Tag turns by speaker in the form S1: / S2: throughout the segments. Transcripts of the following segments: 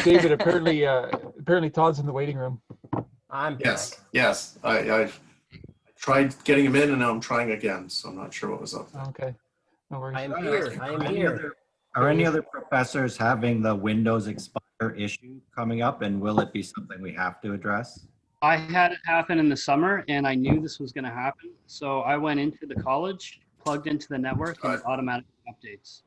S1: David, apparently Todd's in the waiting room.
S2: I'm back.
S3: Yes. I tried getting him in, and now I'm trying again, so I'm not sure what was up.
S1: Okay, no worries.
S2: I am here. I am here.
S4: Are any other professors having the Windows expire issue coming up, and will it be something we have to address?
S5: I had it happen in the summer, and I knew this was going to happen. So I went into the college, plugged into the network, and it automatically updates.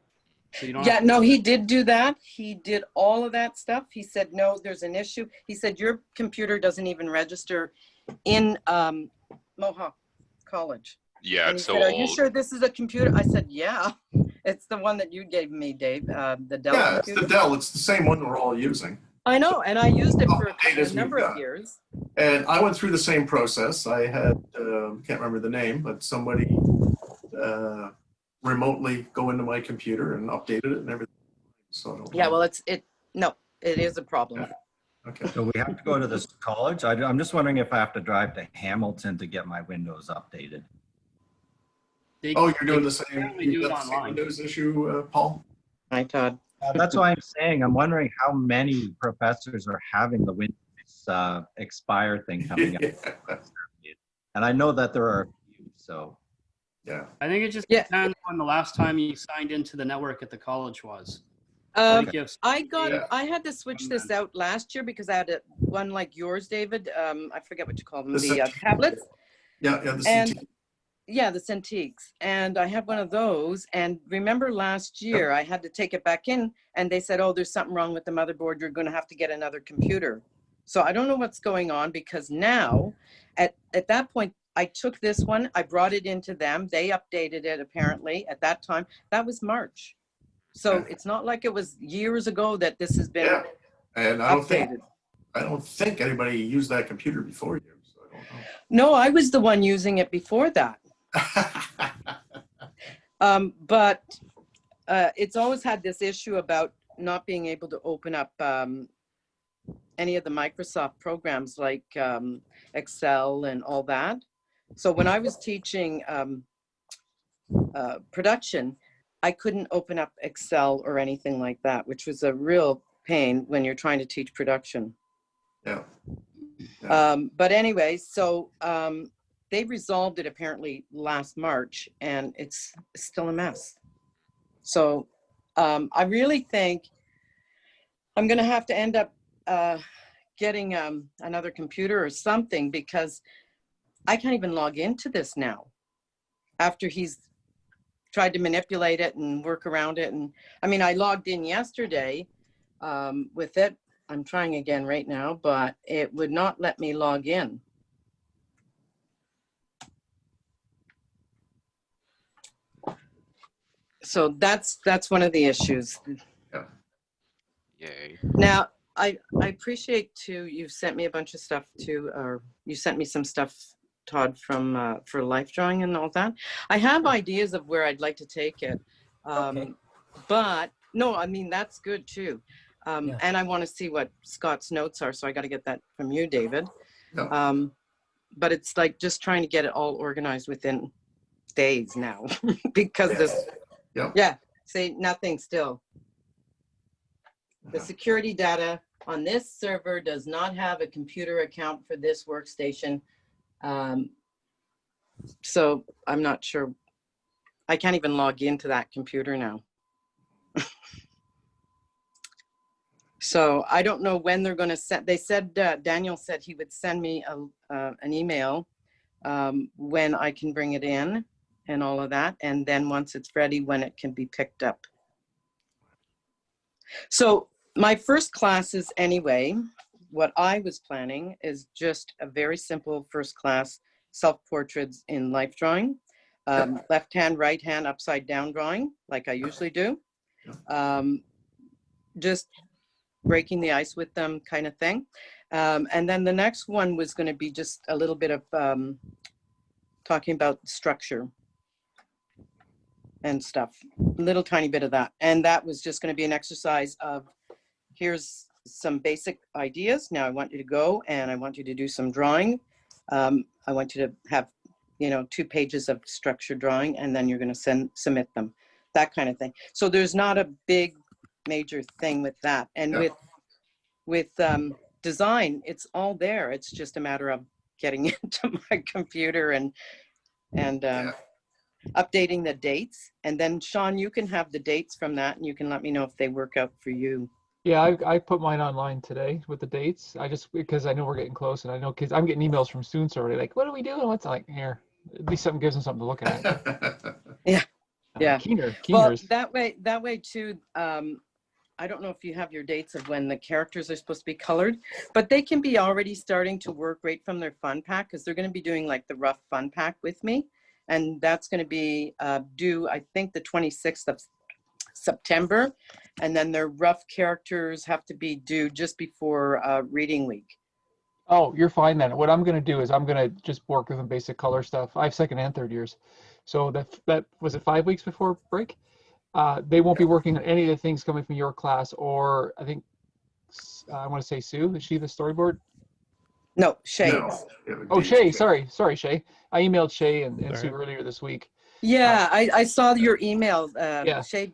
S5: So you don't
S6: Yeah, no, he did do that. He did all of that stuff. He said, no, there's an issue. He said, your computer doesn't even register in Mohawk College.
S7: Yeah,
S6: And
S7: it's
S6: he
S7: so
S6: said,
S7: old.
S6: Are you sure this is a computer? I said, yeah, it's the one that you gave me, Dave, the Dell
S3: Yeah,
S6: computer.
S3: it's the Dell. It's the same one we're all using.
S6: I know, and I used it for
S3: Update
S6: a number of years.
S3: And I went through the same process. I had, can't remember the name, but somebody remotely go into my computer and updated it and everything. So I don't
S6: Yeah,
S3: know.
S6: well, it is a problem.
S3: Yeah. Okay.
S4: So we have to go to this college? I'm just wondering if I have to drive to Hamilton to get my Windows updated.
S3: Oh, you're doing the same,
S5: apparently do
S3: you
S5: it
S3: got the same
S5: online.
S3: Windows issue, Paul?
S6: Hi, Todd.
S4: That's why I'm saying, I'm wondering how many professors are having the Windows expire thing coming up. And I know that there are a few, so.
S3: Yeah.
S5: I think it just
S6: Yeah.
S5: depends on the last time you signed into the network at the college was.
S6: I had to switch this out last year because I had one like yours, David. I forget what you call them, the tablets.
S3: Yeah, the
S6: And
S3: CT.
S6: yeah, the Cintiqs. And I had one of those. And remember last year, I had to take it back in and they said, oh, there's something wrong with the motherboard. You're going to have to get another computer. So I don't know what's going on because now at that point, I took this one, I brought it into them. They updated it apparently at that time. That was March. So it's not like it was years ago that this has been
S3: And I
S6: updated.
S3: don't think anybody used that computer before you, so I don't know.
S6: No, I was the one using it before that. But it's always had this issue about not being able to open up any of the Microsoft programs like Excel and all that. So when I was teaching production, I couldn't open up Excel or anything like that, which was a real pain when you're trying to teach production.
S3: Yeah.
S6: But anyway, so they resolved it apparently last March and it's still a mess. So I really think I'm going to have to end up getting another computer or something because I can't even log into this now after he's tried to manipulate it and work around it. And I mean, I logged in yesterday with it. I'm trying again right now, but it would not let me log in. So that's one of the issues.
S3: Yeah.
S7: Yay.
S6: Now, I appreciate too, you've sent me a bunch of stuff too, or you sent me some stuff, Todd, from for life drawing and all that. I have ideas of where I'd like to take it.
S2: Okay.
S6: But no, I mean, that's good too.
S2: Yeah.
S6: And I want to see what Scott's notes are. So I got to get that from you, David.
S3: Yeah.
S6: But it's like just trying to get it all organized within days now because say nothing still. The security data on this server does not have a computer account for this workstation. So I'm not sure. I can't even log into that computer now. So I don't know when they're going to send. They said, Daniel said he would send me an email when I can bring it in and all of that. And then once it's ready, when it can be picked up. So my first classes anyway, what I was planning is just a very simple first class self-portraits in life drawing, left hand, right hand, upside down drawing, like I usually do. Just breaking the ice with them kind of thing. And then the next one was going to be just a little bit of talking about structure and stuff, a little tiny bit of that. And that was just going to be an exercise of, here's some basic ideas. Now I want you to go and I want you to do some drawing. I want you to have, 2 pages of structured drawing, and then you're going to submit them, that kind of thing. So there's not a big major thing with that. And with with design, it's all there. It's just a matter of getting into my computer and updating the dates. And then Sean, you can have the dates from that and you can let me know if they work out for you.
S1: Yeah, I put mine online today with the dates. I just, because I know we're getting close and I know kids, I'm getting emails from students already like, what are we doing? What's like here? At least something gives them something to look at.
S6: Yeah.
S1: Keener,
S6: Well,
S1: Keeners.
S6: that way too, I don't know if you have your dates of when the characters are supposed to be colored, but they can be already starting to work right from their fun pack because they're going to be doing like the rough fun pack with me. And that's going to be due, I think, the 26th of September. And then their rough characters have to be due just before reading week.
S1: Oh, you're fine then. What I'm going to do is I'm going to just work with them basic color stuff. I have second and third years. So that was it 5 weeks before break? They won't be working on any of the things coming from your class, or I think I want to say Sue. Is she the storyboard?
S6: No, Shay.
S3: No.
S1: Oh, Shay. Sorry, Shay. I emailed Shay and Sue
S8: Sorry.
S1: earlier this week.
S6: Yeah, I saw your email.
S1: Yeah.
S6: Shay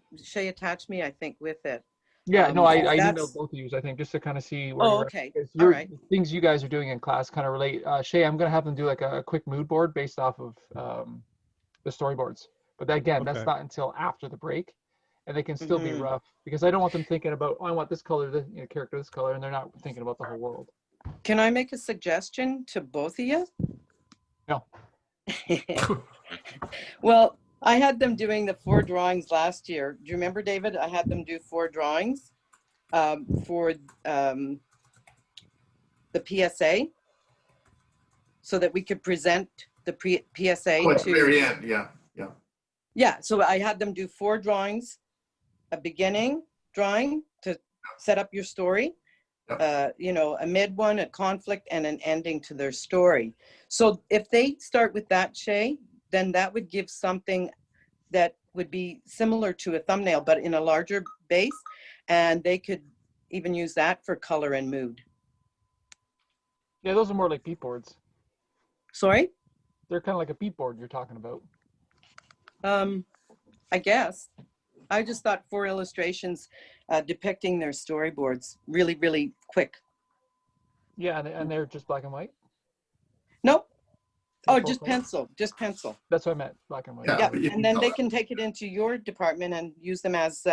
S6: attached me, I think, with it.
S1: Yeah, no, I
S6: that's-
S1: emailed both of you, I think, just to kind of see where
S6: Oh,
S1: you're at,
S6: okay.
S1: because
S6: All right.
S1: things you guys are doing in class kind of relate. Shay, I'm going to have them do like a quick mood board based off of the storyboards. But again, that's
S8: Okay.
S1: not until after the break. And they can still be
S6: Mhm.
S1: rough because I don't want them thinking about, oh, I want this color, the character this color, and they're not thinking about the whole world.
S6: Can I make a suggestion to both of you?
S1: No.
S6: Well, I had them doing the 4 drawings last year. Do you remember, David? I had them do 4 drawings for the PSA so that we could present the PSA
S3: Oh, at the very
S6: to.
S3: end, yeah.
S6: Yeah, so I had them do 4 drawings, a beginning drawing to set up your story, a mid one, a conflict, and an ending to their story. So if they start with that, Shay, then that would give something that would be similar to a thumbnail, but in a larger base, and they could even use that for color and mood.
S1: Yeah, those are more like beat boards.
S6: Sorry?
S1: They're kind of like a beat board you're talking about.
S6: I guess. I just thought 4 illustrations depicting their storyboards really, really quick.
S1: Yeah, and they're just black and white.
S6: Nope. Oh,
S1: Full
S6: just
S1: color?
S6: pencil, just pencil.
S1: That's what I meant, black and white.
S3: Yeah.
S6: Yeah,
S3: but you
S6: and
S3: can
S6: then they
S3: color.
S6: can take it into your department and use them as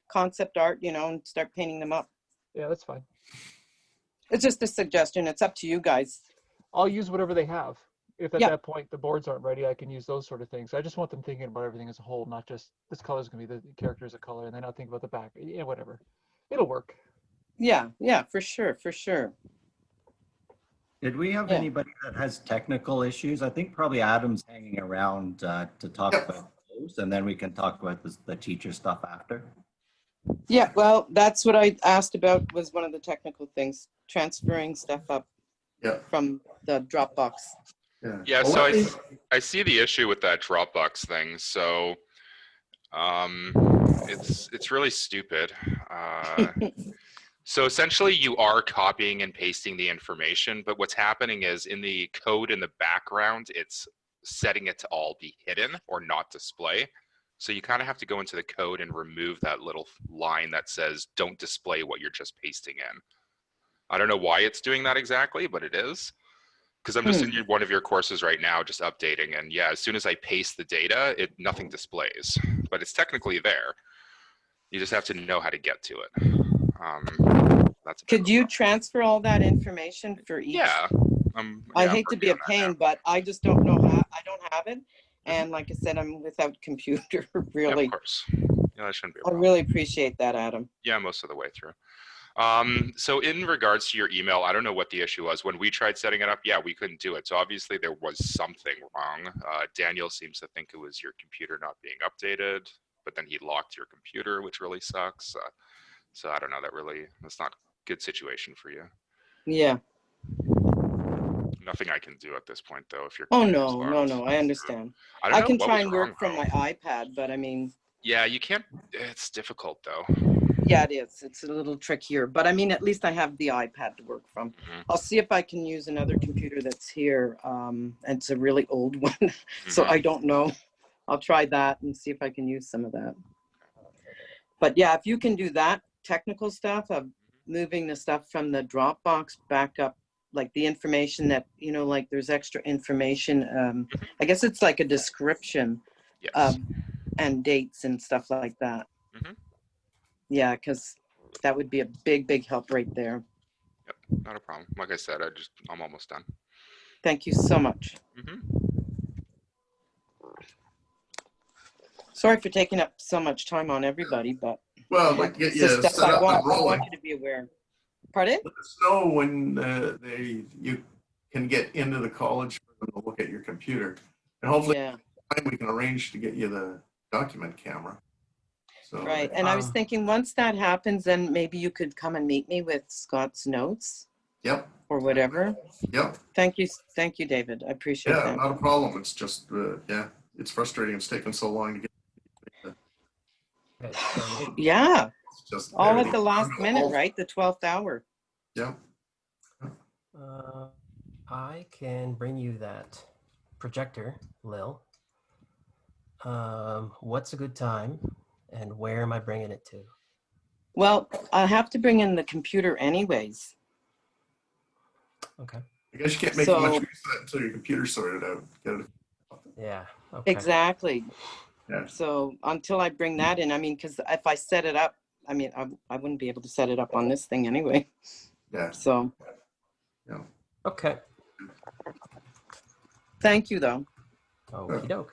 S6: concept art, and start painting them up.
S1: Yeah, that's fine.
S6: It's just a suggestion. It's up to you guys.
S1: I'll use whatever they have. If at
S6: Yeah.
S1: that point the boards aren't ready, I can use those sort of things. I just want them thinking about everything as a whole, not just this color is going to be the character as a color, and then I'll think about the back. Yeah, whatever. It'll work.
S6: Yeah, for sure, for sure.
S4: Did we have
S6: Yeah.
S4: anybody that has technical issues? I think probably Adam's hanging around to talk
S3: Yep.
S4: about those, and then we can talk about the teacher stuff after.
S6: Yeah, well, that's what I asked about, was one of the technical things, transferring stuff up
S3: Yeah.
S6: from the Dropbox.
S7: Yeah,
S3: Well,
S7: so
S3: let me-
S7: I see the issue with that Dropbox thing. So it's really stupid. So essentially you are copying and pasting the information, but what's happening is in the code in the background, it's setting it to all be hidden or not display. So you kind of have to go into the code and remove that little line that says, don't display what you're just pasting in. I don't know why it's doing that exactly, but it is. Because I'm just in one of your courses right now, just updating. And yeah, as soon as I paste the data, nothing displays, but it's technically there. You just have to know how to get to it. That's a bit
S6: Could
S7: of a
S6: you
S7: problem.
S6: transfer all that information for each?
S7: Yeah.
S6: I
S7: I'm
S6: hate to be
S7: working
S6: a
S7: on that
S6: pain,
S7: now.
S6: but I just don't know how, I don't have it. And like I said, I'm without computer,
S7: Yeah,
S6: really.
S7: of course. Yeah, that shouldn't be a
S6: I
S7: problem.
S6: really appreciate that, Adam.
S7: Yeah, most of the way through. So in regards to your email, I don't know what the issue was. When we tried setting it up, yeah, we couldn't do it. So obviously there was something wrong. Daniel seems to think it was your computer not being updated, but then he locked your computer, which really sucks. So I don't know, that's not a good situation for you.
S6: Yeah.
S7: Nothing I can do at this point though, if you're.
S6: Oh, no, I understand.
S7: I don't
S6: I
S7: know
S6: can
S7: what
S6: try
S7: was
S6: and
S7: wrong,
S6: work from
S7: though.
S6: my iPad, but I mean,
S7: Yeah, you can't, it's difficult though.
S6: yeah, it is. It's a little trickier, but I mean, at least I have the iPad to work from.
S7: Mhm.
S6: I'll see if I can use another computer that's here. It's a really old one, so
S7: Mhm.
S6: I don't know. I'll try that and see if I can use some of that. But yeah, if you can do that technical stuff of moving the stuff from the Dropbox back up, like the information that, you know, like there's extra information. I guess it's like a description
S7: Yes.
S6: and dates and stuff like that.
S7: Mhm.
S6: Yeah, because that would be a big, big help right there.
S7: Yep. Not a problem. Like I said, I'm almost done.
S6: Thank you so much.
S7: Mhm.
S6: Sorry for taking up so much time on everybody, but
S3: Well, I'd like to get
S6: it's
S3: you
S6: the stuff
S3: set up and
S6: I
S3: rolling.
S6: want you to be aware. Pardon?
S3: Let us know when you can get into the college for them to look at your computer. And hopefully
S6: Yeah,
S3: we can arrange to get you the document camera. So,
S6: right. And I was thinking once that happens, then maybe you could come and meet me with Scott's notes
S3: Yep,
S6: or whatever.
S3: yep.
S6: Thank you, David. I appreciate
S3: Yeah,
S6: that.
S3: not a problem. It's just, yeah, it's frustrating. It's taken so long to get.
S2: Okay, so
S6: Yeah,
S3: It's just
S6: all at the
S3: everything.
S6: last minute, right? The 12th hour.
S3: Yeah.
S2: I can bring you that projector, Lil. What's a good time, and where am I bringing it to?
S6: Well, I have to bring in the computer anyways.
S2: Okay.
S3: I guess you can't make
S6: So-
S3: much use of that until your computer's sorted out. Get it.
S2: Yeah. Okay.
S6: Exactly.
S3: Yeah.
S6: So until I bring that in, I mean, because if I set it up, I mean, I wouldn't be able to set it up on this thing anyway.
S3: Yeah.
S6: So
S2: Okay.
S6: thank you, though.
S2: Okie doke.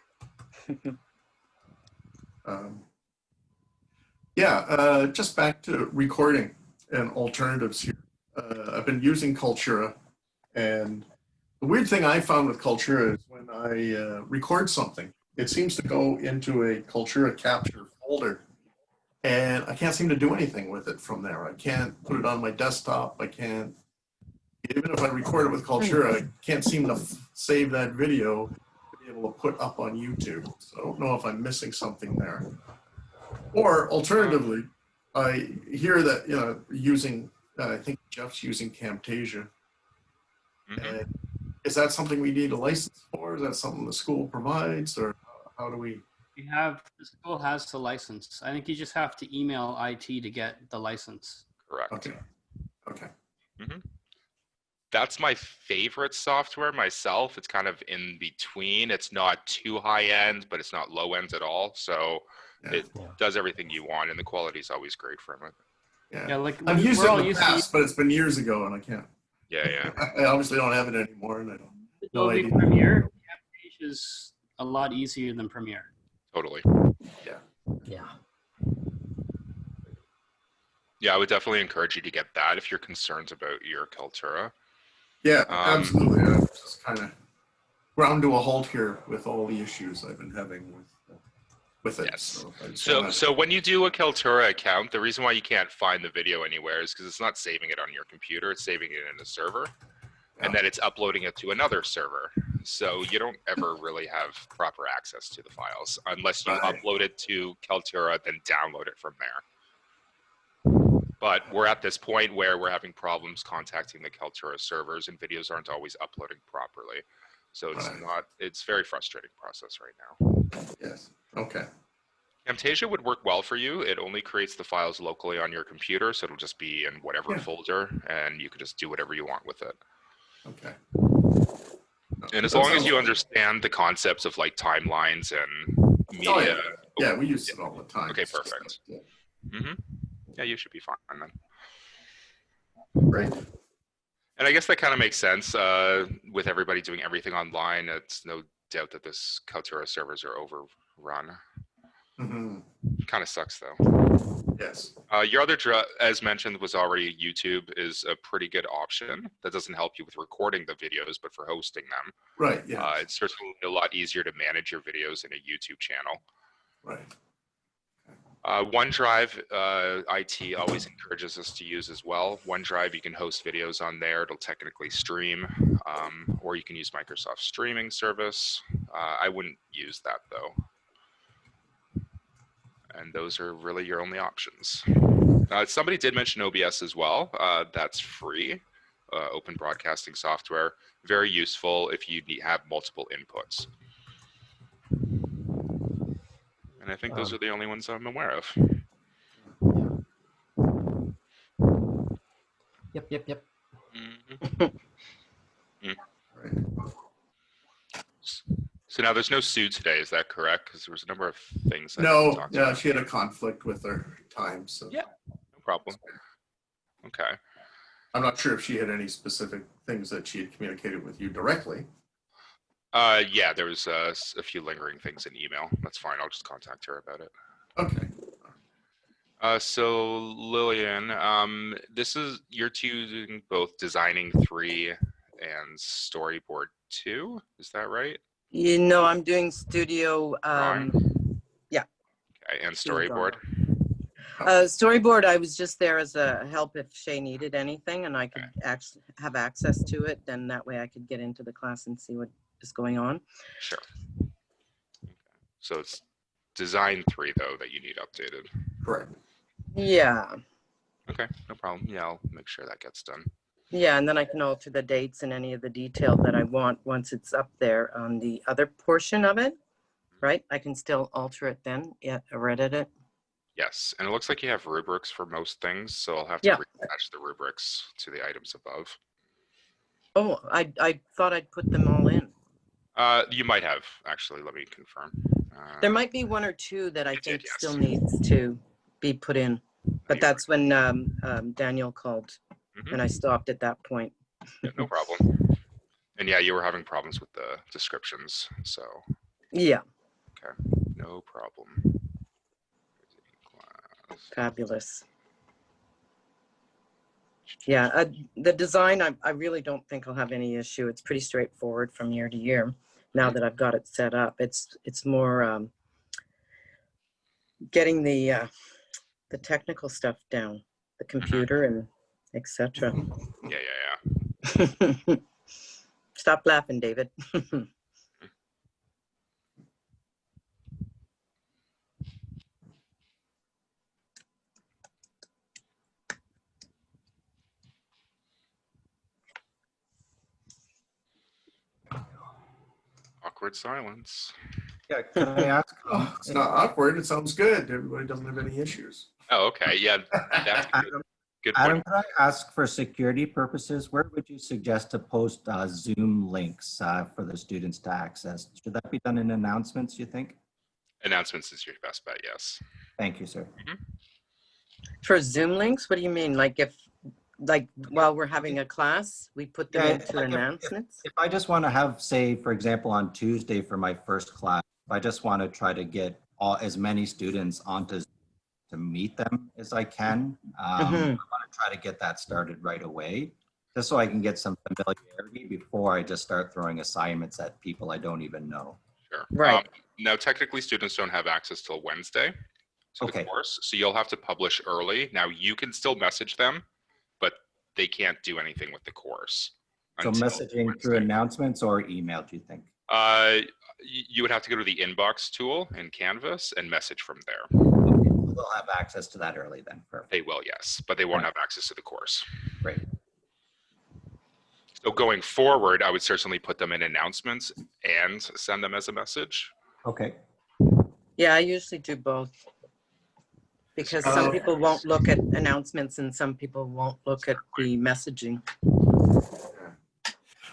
S3: Just back to recording and alternatives here. I've been using Cultura, and the weird thing I found with Cultura is when I record something, it seems to go into a Cultura capture folder, and I can't seem to do anything with it from there. I can't put it on my desktop. I can't, even if I record it with Cultura, I can't seem to save that video to be able to put up on YouTube. So I don't know if I'm missing something there. Or alternatively, I hear that, you know, using, I think Jeff's using Camtasia.
S7: Mhm.
S3: And is that something we need a license for? Is that something the school provides, or how do we?
S5: The school has the license. I think you just have to email IT to get the license.
S7: Correct.
S3: Okay. Okay.
S7: That's my favorite software myself. It's kind of in between. It's not too high end, but it's not low end at all. So
S3: Yeah.
S7: it does everything you want, and the quality is always great from it.
S3: Yeah.
S5: Yeah, like
S3: I've used
S5: we're
S3: it
S5: all
S3: in the
S5: used
S3: past, but it's been years ago, and I can't.
S7: Yeah, yeah.
S3: I obviously don't have it anymore, and I don't.
S5: to
S3: No
S5: Adobe
S3: idea.
S5: Premiere. Camtasia is a lot easier than Premiere.
S7: Totally.
S2: Yeah.
S7: Yeah, I would definitely encourage you to get that if you're concerned about your Kaltura.
S3: Yeah, absolutely. I'm just kind of ground to a halt here with all the issues I've been having with it.
S7: Yes.
S3: So, I just
S7: So,
S3: wanna-
S7: so when you do a Kaltura account, the reason why you can't find the video anywhere is because it's not saving it on your computer. It's saving it in a server, and then it's uploading it to another server. So you don't ever really have proper access to the files unless you
S3: Right.
S7: upload it to Kaltura, then download it from there. But we're at this point where we're having problems contacting the Kaltura servers, and videos aren't always uploading properly. So it's
S3: Right.
S7: it's a very frustrating process right now.
S3: Yes. Okay.
S7: Camtasia would work well for you. It only creates the files locally on your computer, so it'll just be in whatever
S3: Yeah.
S7: folder, and you can just do whatever you want with it.
S3: Okay.
S7: And as
S3: That
S7: long as
S3: sounds-
S7: you understand the concepts of like timelines and media,
S3: Yeah, we use it all the time.
S7: Okay,
S3: It's just
S7: perfect.
S3: like, yeah.
S7: yeah, you should be fine then.
S3: Great.
S7: And I guess that kind of makes sense with everybody doing everything online. It's no doubt that this Kaltura servers are overrun.
S3: Hmm.
S7: Kind of sucks though.
S3: Yes.
S7: Your other, as mentioned, was already YouTube is a pretty good option. That doesn't help you with recording the videos, but for hosting them,
S3: Right. Yeah.
S7: it's certainly a lot easier to manage your videos in a YouTube channel.
S3: Right.
S7: OneDrive, IT always encourages us to use as well. OneDrive, you can host videos on there. It'll technically stream, or you can use Microsoft streaming service. I wouldn't use that though. And those are really your only options. Somebody did mention OBS as well. That's free, open broadcasting software. Very useful if you have multiple inputs. And I think those are the only ones I'm aware of.
S2: Yep.
S7: Mhm.
S3: Right.
S7: So now there's no Sue today, is that correct? Because there was a number of things I
S3: No,
S7: talked
S3: yeah,
S7: about.
S3: she had a conflict with her time, so.
S7: Yeah. No problem. Okay.
S3: I'm not sure if she had any specific things that she had communicated with you directly.
S7: Yeah, there was a few lingering things in email. That's fine. I'll just contact her about it.
S3: Okay.
S7: So Lillian, this is you're choosing both designing 3 and storyboard 2. Is that right?
S6: You know, I'm doing studio,
S7: Drawing.
S6: yeah.
S7: Okay, and
S6: Studio drawing.
S7: storyboard.
S6: Storyboard, I was just there as a help if Shay needed anything and I could actually have access to it. Then that way I could get into the class and see what is going on.
S7: Sure. Okay. So it's design 3 though that you need updated.
S3: Correct.
S6: Yeah.
S7: Okay, no problem. Yeah, I'll make sure that gets done.
S6: Yeah, and then I can alter the dates and any of the detail that I want once it's up there on the other portion of it, right? I can still alter it then, yeah, or edit it.
S7: Yes, and it looks like you have rubrics for most things, so I'll have to
S6: Yeah.
S7: reattach the rubrics to the items above.
S6: Oh, I thought I'd put them all in.
S7: You might have, actually. Let me confirm.
S6: There might be 1 or 2 that I
S7: You
S6: think
S7: did, yes.
S6: still needs to be put in. But that's when Daniel called
S7: Mhm.
S6: and I stopped at that point.
S7: Yeah, no problem. And yeah, you were having problems with the descriptions, so
S6: Yeah,
S7: okay, no problem. Class.
S6: fabulous. Yeah, the design, I really don't think I'll have any issue. It's pretty straightforward from year to year. Now that I've got it set up, it's more getting the technical stuff down, the computer and etc.
S7: Yeah.
S6: Stop laughing, David.
S7: Awkward silence.
S4: Yeah, can I ask?
S3: Oh, it's not awkward. It sounds good. Everybody doesn't have any issues.
S7: Oh, okay. Yeah, that's a good point.
S4: Adam, could I ask for security purposes, where would you suggest to post Zoom links for the students to access? Should that be done in announcements, you think?
S7: Announcements is your best bet, yes.
S4: Thank you, sir.
S6: For Zoom links, what do you mean? Like if, like while we're having a class, we put them
S4: Yeah,
S6: into
S4: like
S6: announcements?
S4: If I just want to have, say, for example, on Tuesday for my first class, if I just want to try to get as many students onto Zoom to meet them as I can, I want to try to get that started right away, just so I can get some familiarity before I just start throwing assignments at people I don't even know.
S7: Sure.
S6: Right.
S7: Now, technically, students don't have access till Wednesday to the course, so you'll have to publish early. Now, you can still message them, but they can't do anything with the course.
S4: So messaging through announcements or email, do you think?
S7: You would have to go to the inbox tool in Canvas and message from there.
S4: They'll have access to that early then. Perfect.
S7: They will, yes, but they won't have access to the course.
S4: Great.
S7: So going forward, I would certainly put them in announcements and send them as a message.
S4: Okay.
S6: Yeah, I usually do both. Because some people won't look at announcements and some people won't look at the messaging.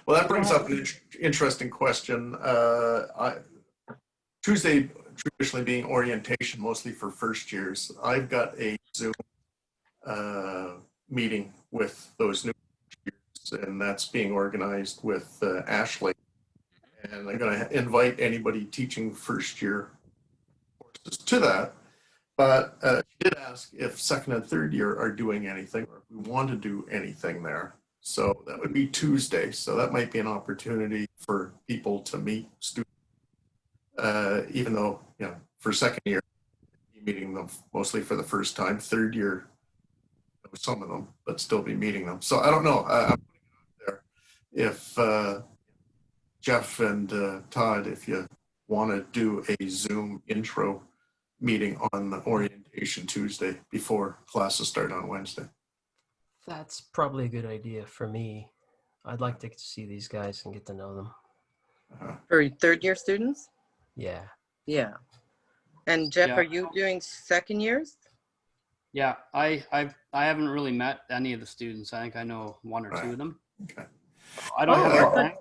S3: Well, that brings up an interesting question. Tuesday traditionally being orientation, mostly for first years. I've got a Zoom meeting with those new years, and that's being organized with Ashley. And I'm going to invite anybody teaching first year courses to that. But she did ask if second and third year are doing anything, or if we want to do anything there. So that would be Tuesday. So that might be an opportunity for people to meet students, even though, you know, for second year, be meeting them mostly for the first time. Third year, some of them, but still be meeting them. So I don't know. I'm putting it out there. If Jeff and Todd, if you want to do a Zoom intro meeting on the orientation Tuesday before classes start on Wednesday.
S2: That's probably a good idea for me. I'd like to see these guys and get to know them.
S6: For third year students?
S2: Yeah.
S6: Yeah. And Jeff,
S5: Yeah.
S6: are you doing second years?
S5: Yeah, I haven't really met any of the students. I think I know one or two of them.
S3: Okay.
S5: I don't have
S6: Oh,
S5: any plans.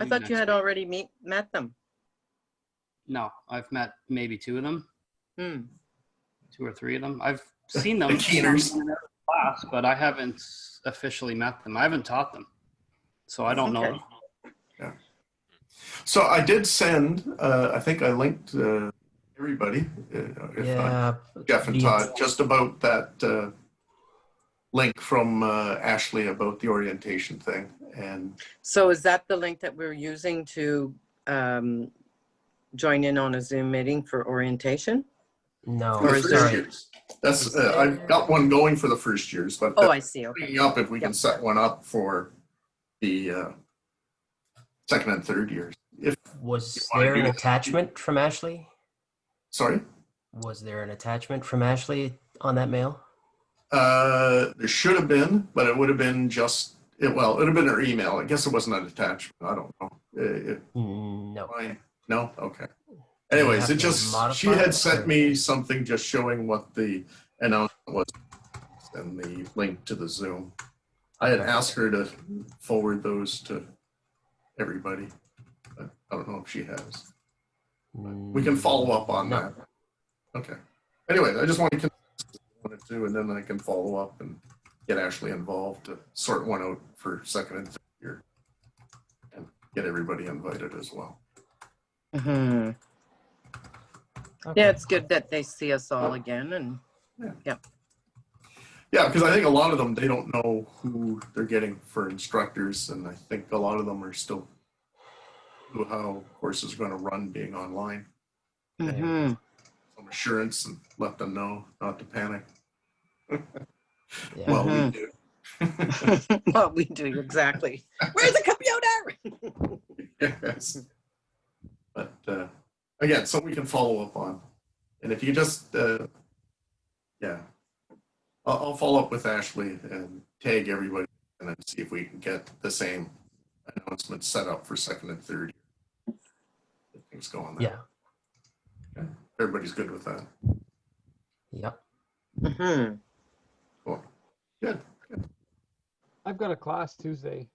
S6: I thought you
S5: Next
S6: had
S5: week.
S6: already met them.
S5: No, I've met maybe two of them,
S6: Hmm.
S5: 2 or 3 of them. I've seen them
S3: The Keeners.
S5: in their class, but I haven't officially met them. I haven't taught them, so I don't know
S6: Okay.
S5: them.
S3: So I did send, I think I linked everybody, if not
S2: Yeah.
S3: Jeff and
S2: via-
S3: Todd, just about that link from Ashley about the orientation thing. And
S6: So is that the link that we're using to join in on a Zoom meeting for orientation?
S2: No,
S3: for the
S6: Or is
S3: first
S6: there-
S3: years, that's I've got one going for the first years, but
S6: Oh, I see. Okay.
S3: bringing up if we can set one up for the second and third years. If
S2: Was
S3: wanna
S2: there
S3: do
S2: an
S3: that.
S2: attachment from Ashley?
S3: sorry,
S2: Was there an attachment from Ashley on that mail?
S3: there should have been, but it would have been just it would have been her email. I guess it wasn't an attachment. I don't know.
S2: No.
S3: Fine. No, okay.
S2: Do we
S3: Anyways,
S2: have
S3: it
S2: to
S3: just she
S2: modify
S3: had
S2: it,
S3: sent
S2: or-
S3: me something just showing what the announcement was and the link to the Zoom. I had
S2: Okay.
S3: asked her to forward those to everybody, but I don't know if she has. We can follow up on
S2: No.
S3: that. Okay. Anyway, I just wanted to, and then I can follow up and get Ashley involved to sort one out for second and third year, and get everybody invited as well.
S6: Mhm.
S2: Okay.
S6: Yeah, it's good that they see us all again. And
S3: Yeah, because I think a lot of them, they don't know who they're getting for instructors, and I think a lot of them are still who how courses are going to run being online.
S6: Mhm.
S3: Some assurance and let them know not to panic.
S2: Yeah.
S3: Well, we
S6: Mhm.
S3: do.
S6: Well, we do exactly. Where's the computer?
S3: Yes. But again, something we can follow up on. And if you just, yeah, I'll follow up with Ashley and tag everybody and then see if we can get the same announcement set up for second and third. Get things going there.
S2: Yeah.
S3: Everybody's good with that.
S2: Yep.
S6: Mhm.
S3: Cool. Good.
S1: I've got a class Tuesday,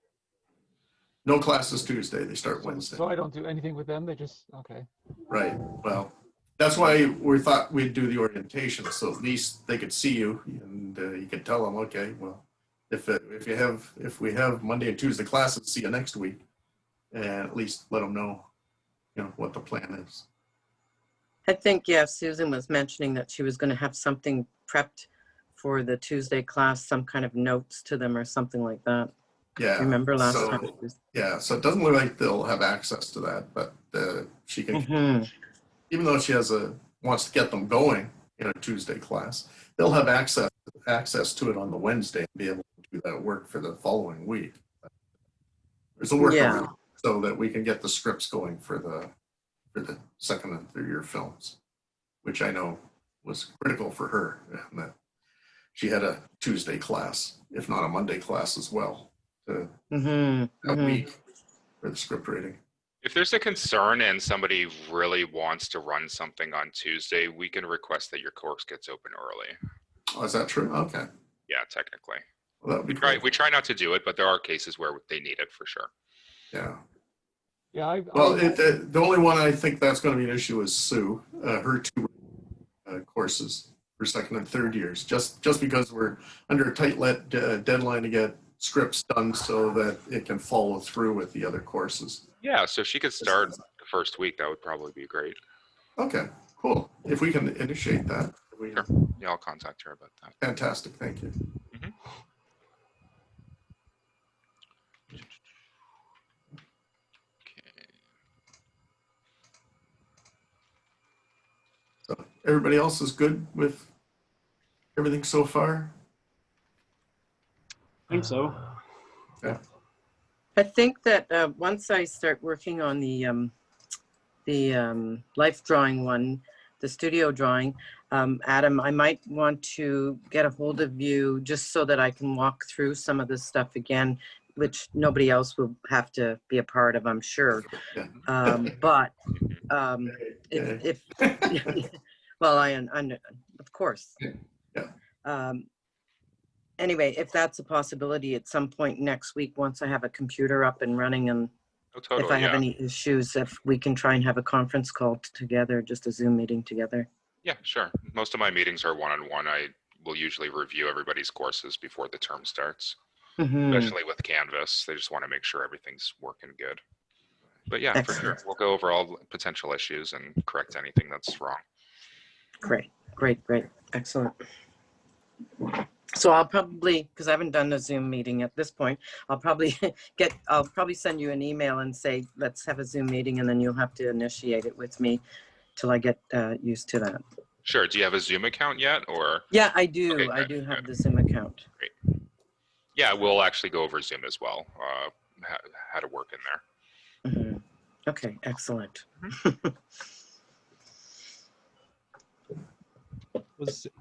S3: No classes Tuesday. They start Wednesday.
S1: so I don't do anything with them. They just, okay.
S3: Right. Well, that's why we thought we'd do the orientation, so at least they could see you and you could tell them, okay, well, if we have Monday and Tuesday classes, see you next week, and at least let them know, what the plan is.
S6: I think, yeah, Susan was mentioning that she was going to have something prepped for the Tuesday class, some kind of notes to them or something like that.
S3: Yeah.
S6: Remember last
S3: so,
S6: time?
S3: Yeah. So it doesn't look like they'll have access to that, but she can,
S6: Mhm.
S3: even though she wants to get them going in a Tuesday class, they'll have access to it on the Wednesday and be able to do that work for the following week. There's a workaround
S6: Yeah.
S3: so that we can get the scripts going for the second and third year films, which I know was critical for her, and that she had a Tuesday class, if not a Monday class as well, to
S6: Mhm.
S3: that
S6: Mhm.
S3: week for the script rating.
S7: If there's a concern and somebody really wants to run something on Tuesday, we can request that your course gets open early.
S3: Oh, is that true? Okay.
S7: Yeah, technically.
S3: Well, that would be
S7: We
S3: cool.
S7: try not to do it, but there are cases where they need it for sure.
S3: Yeah.
S1: Yeah,
S3: Well, the only one I think that's going to be an issue is Sue, her two courses for second and third years, just because we're under a tight deadline to get scripts done so that it can follow through with the other courses.
S7: Yeah, so if she could start the first week, that would probably be great.
S3: Okay, cool. If we can initiate that,
S7: Sure. Yeah, I'll contact her about that.
S3: fantastic. Thank you.
S7: Okay.
S3: So everybody else is good with everything so far?
S5: I think so.
S6: I think that once I start working on the life drawing one, the studio drawing, Adam, I might want to get a hold of you just so that I can walk through some of this stuff again, which nobody else will have to be a part of, I'm sure.
S3: Yeah.
S6: But
S3: Yeah.
S6: if well, I of course.
S3: Yeah.
S6: Um, anyway, if that's a possibility at some point next week, once I have a computer up and running, and
S7: Oh,
S6: if I
S7: totally.
S6: have
S7: Yeah.
S6: any issues, if we can try and have a conference call together, just a Zoom meeting together.
S7: Yeah, sure. Most of my meetings are one-on-one. I will usually review everybody's courses before the term starts,
S6: Mhm.
S7: especially with Canvas. They just want to make sure everything's working good. But yeah, for sure.
S6: Excellent.
S7: We'll go over all potential issues and correct anything that's wrong.
S6: Great, great, great. Excellent. So I'll probably, because I haven't done a Zoom meeting at this point, I'll probably I'll probably send you an email and say, let's have a Zoom meeting, and then you'll have to initiate it with me till I get used to that.
S7: Sure. Do you have a Zoom account yet, or?
S6: Yeah, I do.
S7: Okay,
S6: I
S7: good,
S6: do have
S7: good.
S6: the Zoom account.
S7: Yeah, we'll actually go over Zoom as well. How to work in there.
S6: Mhm. Okay, excellent.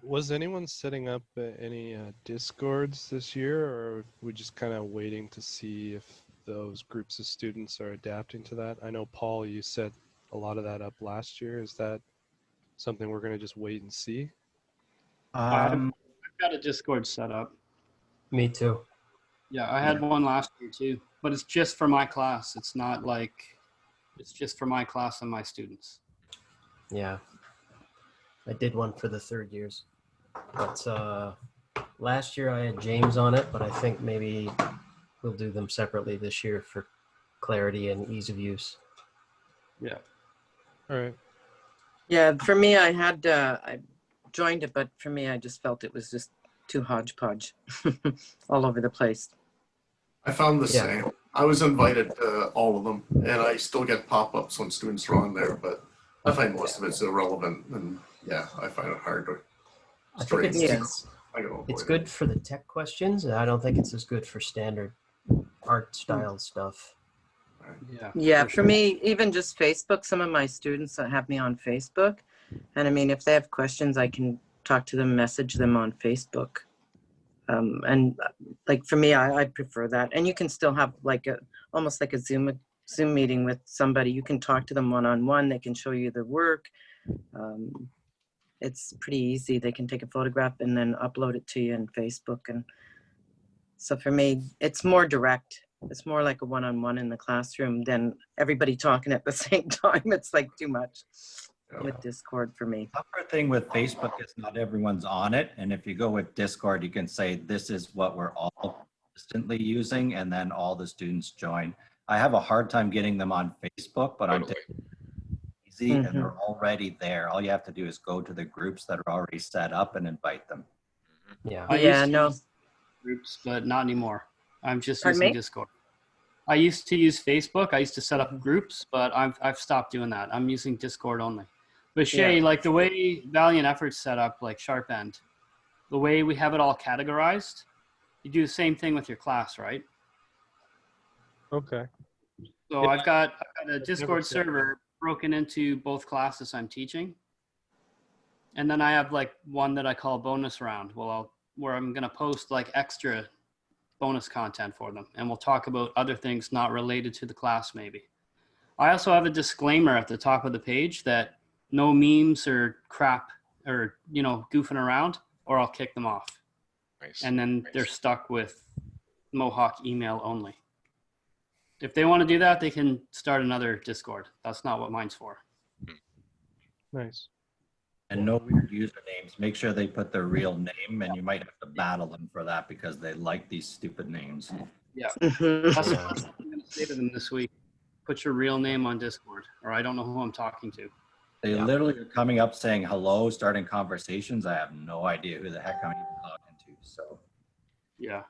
S8: Was anyone setting up any discords this year, or are we just kind of waiting to see if those groups of students are adapting to that? I know, Paul, you set a lot of that up last year. Is that something we're going to just wait and see?
S5: I've got a Discord set up.
S2: Me too.
S5: Yeah, I had one last year too, but it's just for my class. It's not like, it's just for my class and my students.
S2: Yeah. I did one for the third years. But last year I had James on it, but I think maybe we'll do them separately this year for clarity and ease of use.
S5: Yeah.
S8: All right.
S6: Yeah, for me, I joined it, but for me, I just felt it was just too hodgepodge all over the place.
S3: I found the
S2: Yeah.
S3: same. I was invited to all of them, and I still get pop-ups when students are on there, but I find most of it's irrelevant, and yeah, I find it hard to
S2: I think
S3: stray.
S2: it's
S3: I gotta avoid
S2: it's
S3: it.
S2: good for the tech questions. I don't think it's as good for standard art style stuff.
S5: Yeah.
S6: Yeah, for
S5: sure.
S6: me, even just Facebook, some of my students that have me on Facebook, and I mean, if they have questions, I can talk to them, message them on Facebook. And like for me, I prefer that. And you can still have like almost like a Zoom meeting with somebody. You can talk to them one-on-one. They can show you their work. It's pretty easy. They can take a photograph and then upload it to you in Facebook. And so for me, it's more direct. It's more like a one-on-one in the classroom than everybody talking at the same time. It's like too much with Discord for me.
S4: Tougher thing with Facebook is not everyone's on it. And if you go with Discord, you can say, this is what we're all consistently using, and then all the students join. I have a hard time getting them on Facebook, but on
S7: Totally.
S4: easy, and they're already there. All you have to do is go to the groups that are already set up and invite them.
S2: Yeah.
S5: I
S6: Yeah,
S5: used to
S6: no.
S5: use groups, but not anymore. I'm just
S6: Pardon
S5: using
S6: me?
S5: Discord. I used to use Facebook. I used to set up groups, but I've stopped doing that. I'm using Discord only. But Shay,
S6: Yeah.
S5: like the way Valiant Efforts set up, like Sharp End, the way we have it all categorized, you do the same thing with your class, right?
S8: Okay.
S5: So
S8: Yeah.
S5: I've got a
S8: never
S5: Discord
S8: seen that.
S5: server broken into both classes I'm teaching. And then I have like one that I call bonus round. Where I'm going to post like extra bonus content for them. And we'll talk about other things not related to the class maybe. I also have a disclaimer at the top of the page that no memes or crap or, goofing around, or I'll kick them off.
S7: Nice.
S5: And then they're stuck with Mohawk email only. If they want to do that, they can start another Discord. That's not what mine's for.
S8: Nice.
S4: And no weird usernames. Make sure they put their real name, and you might have to battle them for that because they like these stupid names.
S5: Yeah.
S6: Mhm.
S5: That's what I'm going to say to them this week. Put your real name on Discord, or I don't know who I'm talking to.
S4: They literally are coming up saying hello, starting conversations. I have no idea who the heck I'm even talking to. So
S5: Yeah.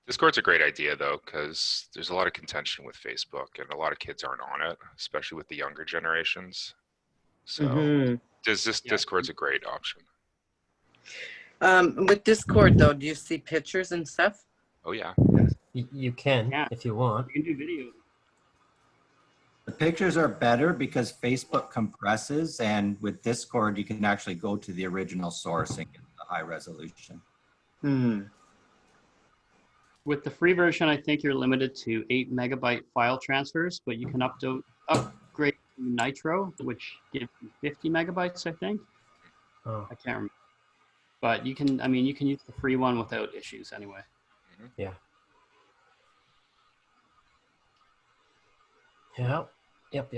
S7: Discord's a great idea though, because there's a lot of contention with Facebook, and a lot of kids aren't on it, especially with the younger generations. So
S6: Mhm.
S7: Discord's a great option.
S6: With Discord though, do you see pictures and stuff?
S7: Oh yeah.
S2: You can
S5: Yeah.
S2: if you want.
S5: You can do videos.
S4: the pictures are better because Facebook compresses, and with Discord, you can actually go to the original source and get the high resolution.
S5: With the free version, I think you're limited to 8 megabyte file transfers, but you can upgrade Nitro, which gives you 50 megabytes, I think.
S2: Oh,
S5: I can't remember. But you can, I mean, you can use the free one without issues anyway.
S2: yeah. Yeah. Yep.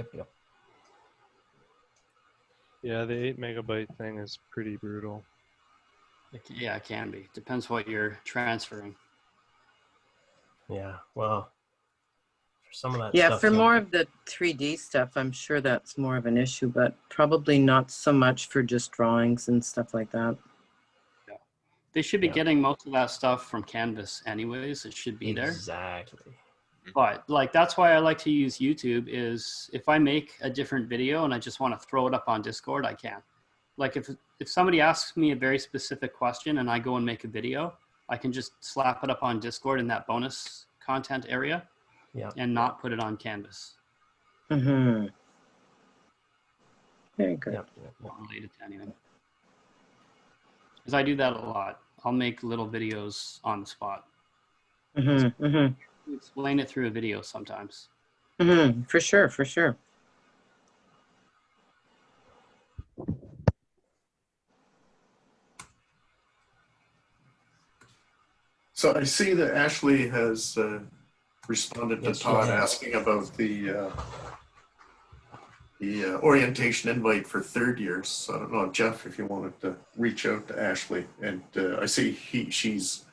S8: Yeah, the 8 megabyte thing is pretty brutal.
S5: Yeah, it can be. Depends what you're transferring.
S2: Yeah. Well, for some of that
S6: Yeah,
S2: stuff.
S6: for
S2: you'll-
S6: more of the 3D stuff, I'm sure that's more of an issue, but probably not so much for just drawings and stuff like that.
S5: They should be
S2: Yeah.
S5: getting most of that stuff from Canvas anyways. It should be there.
S2: Exactly.
S5: But like that's why I like to use YouTube is if I make a different video and I just want to throw it up on Discord, I can. Like if somebody asks me a very specific question and I go and make a video, I can just slap it up on Discord in that bonus content area
S2: Yeah.
S5: and not put it on Canvas.
S6: Mm-hmm. Very good.
S2: Yep.
S5: Not related to anything. Because I do that a lot. I'll make little videos on the spot.
S6: Mm-hmm. Mm-hmm.
S5: Explain it through a video sometimes.
S6: Mm-hmm. For sure. For sure.
S3: So I see that Ashley has responded to
S2: Yes, she
S3: Todd
S2: has.
S3: asking about the orientation invite for third years. So I don't know, Jeff, if you wanted to reach out to Ashley, and I see she's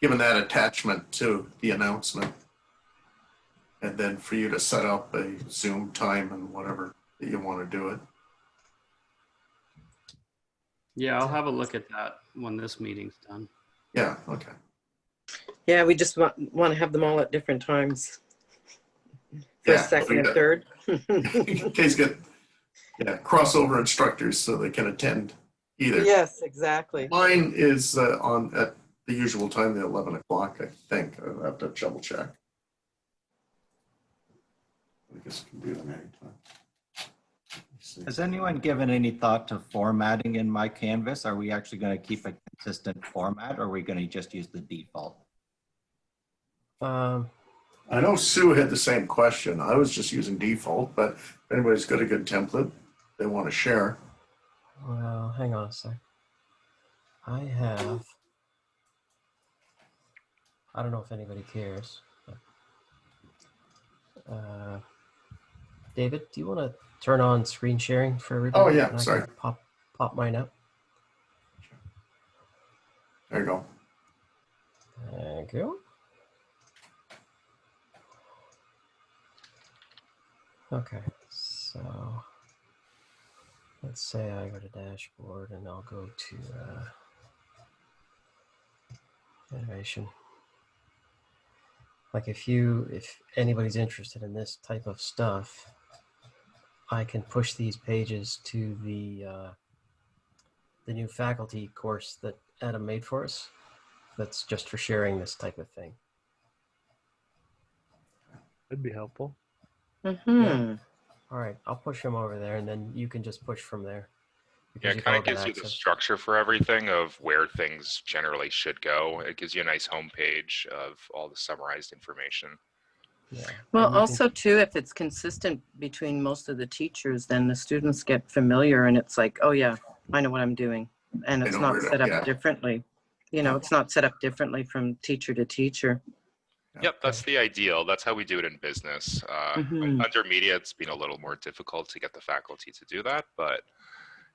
S3: given that attachment to the announcement, and then for you to set up a Zoom time and whatever that you want to do it.
S5: Yeah, I'll have a look at that when this meeting's done.
S3: Yeah, okay.
S6: Yeah, we just want to have them all at different times. First, second, and third.
S3: In case get crossover instructors so they can attend either.
S6: Yes, exactly.
S3: Mine is on at the usual time, the 11 o'clock, I think. I'll have to double check. I guess you can do them anytime.
S4: Has anyone given any thought to formatting in my Canvas? Are we actually going to keep a consistent format, or are we going to just use the default?
S3: I know Sue had the same question. I was just using default, but if anybody's got a good template they want to share.
S2: Well, hang on a sec. I have. I don't know if anybody cares. But, David, do you want to turn on screen sharing for everybody?
S3: Oh, yeah,
S2: And I
S3: sorry.
S2: can pop mine up.
S3: There you go.
S2: Thank you. Okay, so let's say I go to dashboard and I'll go to animation. Like if anybody's interested in this type of stuff, I can push these pages to the new faculty course that Adam made for us. That's just for sharing this type of thing.
S8: That'd be helpful.
S6: Mm-hmm.
S2: Yeah. All right, I'll push him over there, and then you can just push from there.
S7: Yeah,
S2: because
S7: it kind
S2: you've
S7: of
S2: all
S7: gives
S2: got
S7: you the
S2: access.
S7: structure for everything of where things generally should go. It gives you a nice homepage of all the summarized information.
S2: Yeah.
S6: Well,
S2: And you can-
S6: also too, if it's consistent between most of the teachers, then the students get familiar and it's like, oh yeah, I know what I'm doing. And
S3: They
S6: it's
S3: know
S6: not
S3: where to-
S6: set up
S3: yeah.
S6: differently. You know, it's not set up differently from teacher to teacher.
S7: Yep, that's the ideal. That's how we do it in business.
S6: Mhm.
S7: Under media, it's been a little more difficult to get the faculty to do that, but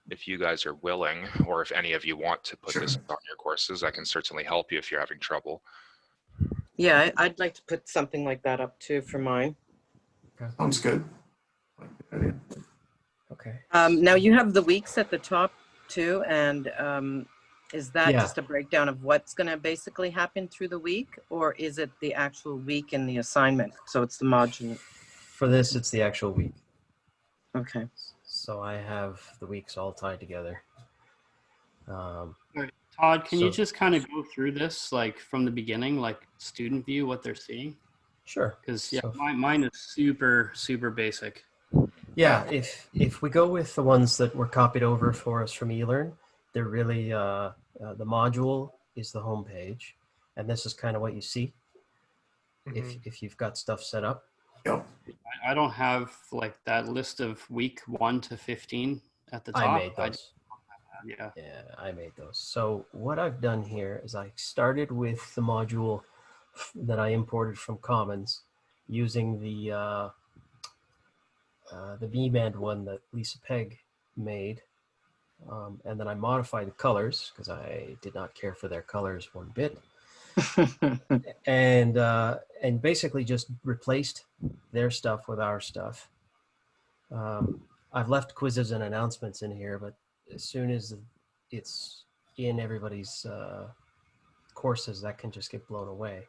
S7: if you guys are willing, or if any of you want to put this on your courses, I can certainly help you if you're having trouble.
S6: Yeah, I'd like to put something like that up too for mine.
S3: Sounds good.
S2: Okay.
S6: Now you have the weeks at the top too, and is that
S2: Yeah.
S6: just a breakdown of what's going to basically happen through the week, or is it the actual week in the assignment? So it's the module.
S2: For this, it's the actual week.
S6: Okay.
S2: So I have the weeks all tied together.
S5: Todd, can you
S2: So-
S5: just kind of go through this like from the beginning, like student view, what they're seeing?
S2: Sure.
S5: Because yeah,
S2: So-
S5: mine is super basic.
S2: Yeah, if we go with the ones that were copied over for us from eLearn, they're really the module is the home page, and this is kind of what you see if you've got stuff set up.
S3: Yep.
S5: I don't have like that list of week 1 to 15 at the top.
S2: I made those.
S5: Yeah.
S2: Yeah, I made those. So what I've done here is I started with the module that I imported from Commons using the B-Band one that Lisa Pegg made. And then I modified the colors because I did not care for their colors one bit. And basically just replaced their stuff with our stuff. I've left quizzes and announcements in here, but as soon as it's in everybody's courses, that can just get blown away.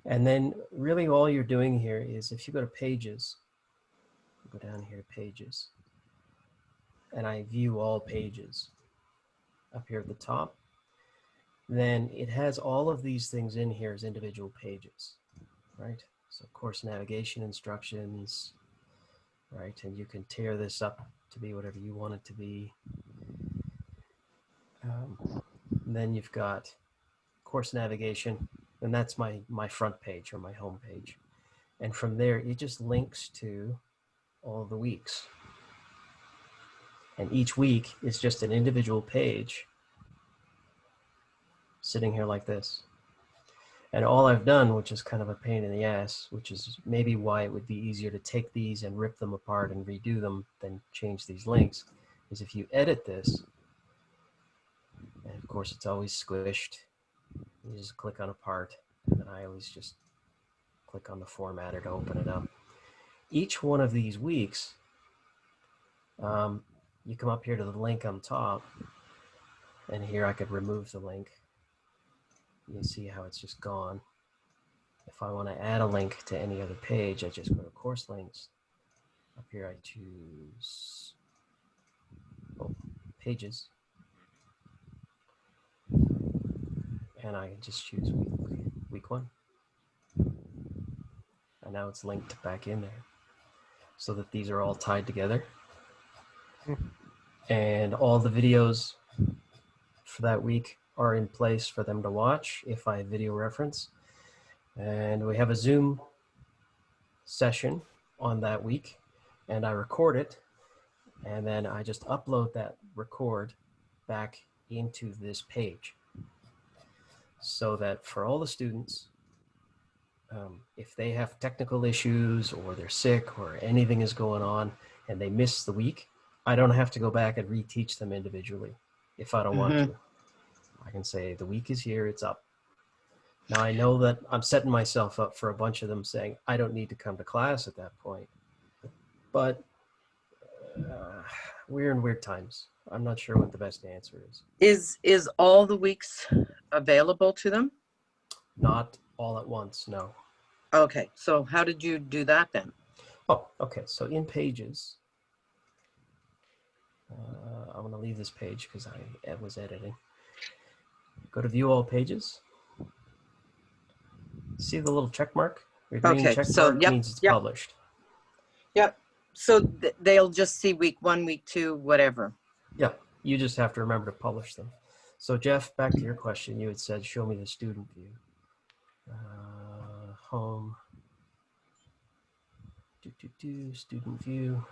S2: And then really all you're doing here is if you go to pages, go down here to pages, and I view all pages up here at the top, then it has all of these things in here as individual pages, right? So course navigation instructions, right? And you can tear this up to be whatever you want it to be. Then you've got course navigation, and that's my front page or my home page. And from there, it just links to all the weeks. And each week is just an individual page sitting here like this. And all I've done, which is kind of a pain in the ass, which is maybe why it would be easier to take these and rip them apart and redo them than change these links, is if you edit this, and of course it's always squished, you just click on a part, and then I always just click on the formatter to open it up. Each one of these weeks, you come up here to the link on top, and here I could remove the link. You can see how it's just gone. If I want to add a link to any other page, I just go to course links. Up here I choose pages. And I just choose week 1. And now it's linked back in there so that these are all tied together. And all the videos for that week are in place for them to watch if I video reference. And we have a Zoom session on that week, and I record it, and then I just upload that record back into this page so that for all the students, if they have technical issues or they're sick or anything is going on and they miss the week, I don't have to go back and reteach them individually if I don't want to. I can say the week is here, it's up. Now I know that I'm setting myself up for a bunch of them saying, I don't need to come to class at that point. But we're in weird times. I'm not sure what the best answer is.
S6: Is all the weeks available to them?
S2: Not all at once, no.
S6: Okay, so how did you do that then?
S2: Oh, okay, so in pages, I'm going to leave this page because I was editing. Go to view all pages. See the little check mark? Your green
S6: Okay,
S2: check
S6: so,
S2: mark
S6: yep,
S2: means it's
S6: yep.
S2: published.
S6: Yep. So they'll just see week 1, week 2, whatever.
S2: Yeah, you just have to remember to publish them. So Jeff, back to your question, you had said, show me the student view. Home. Student view.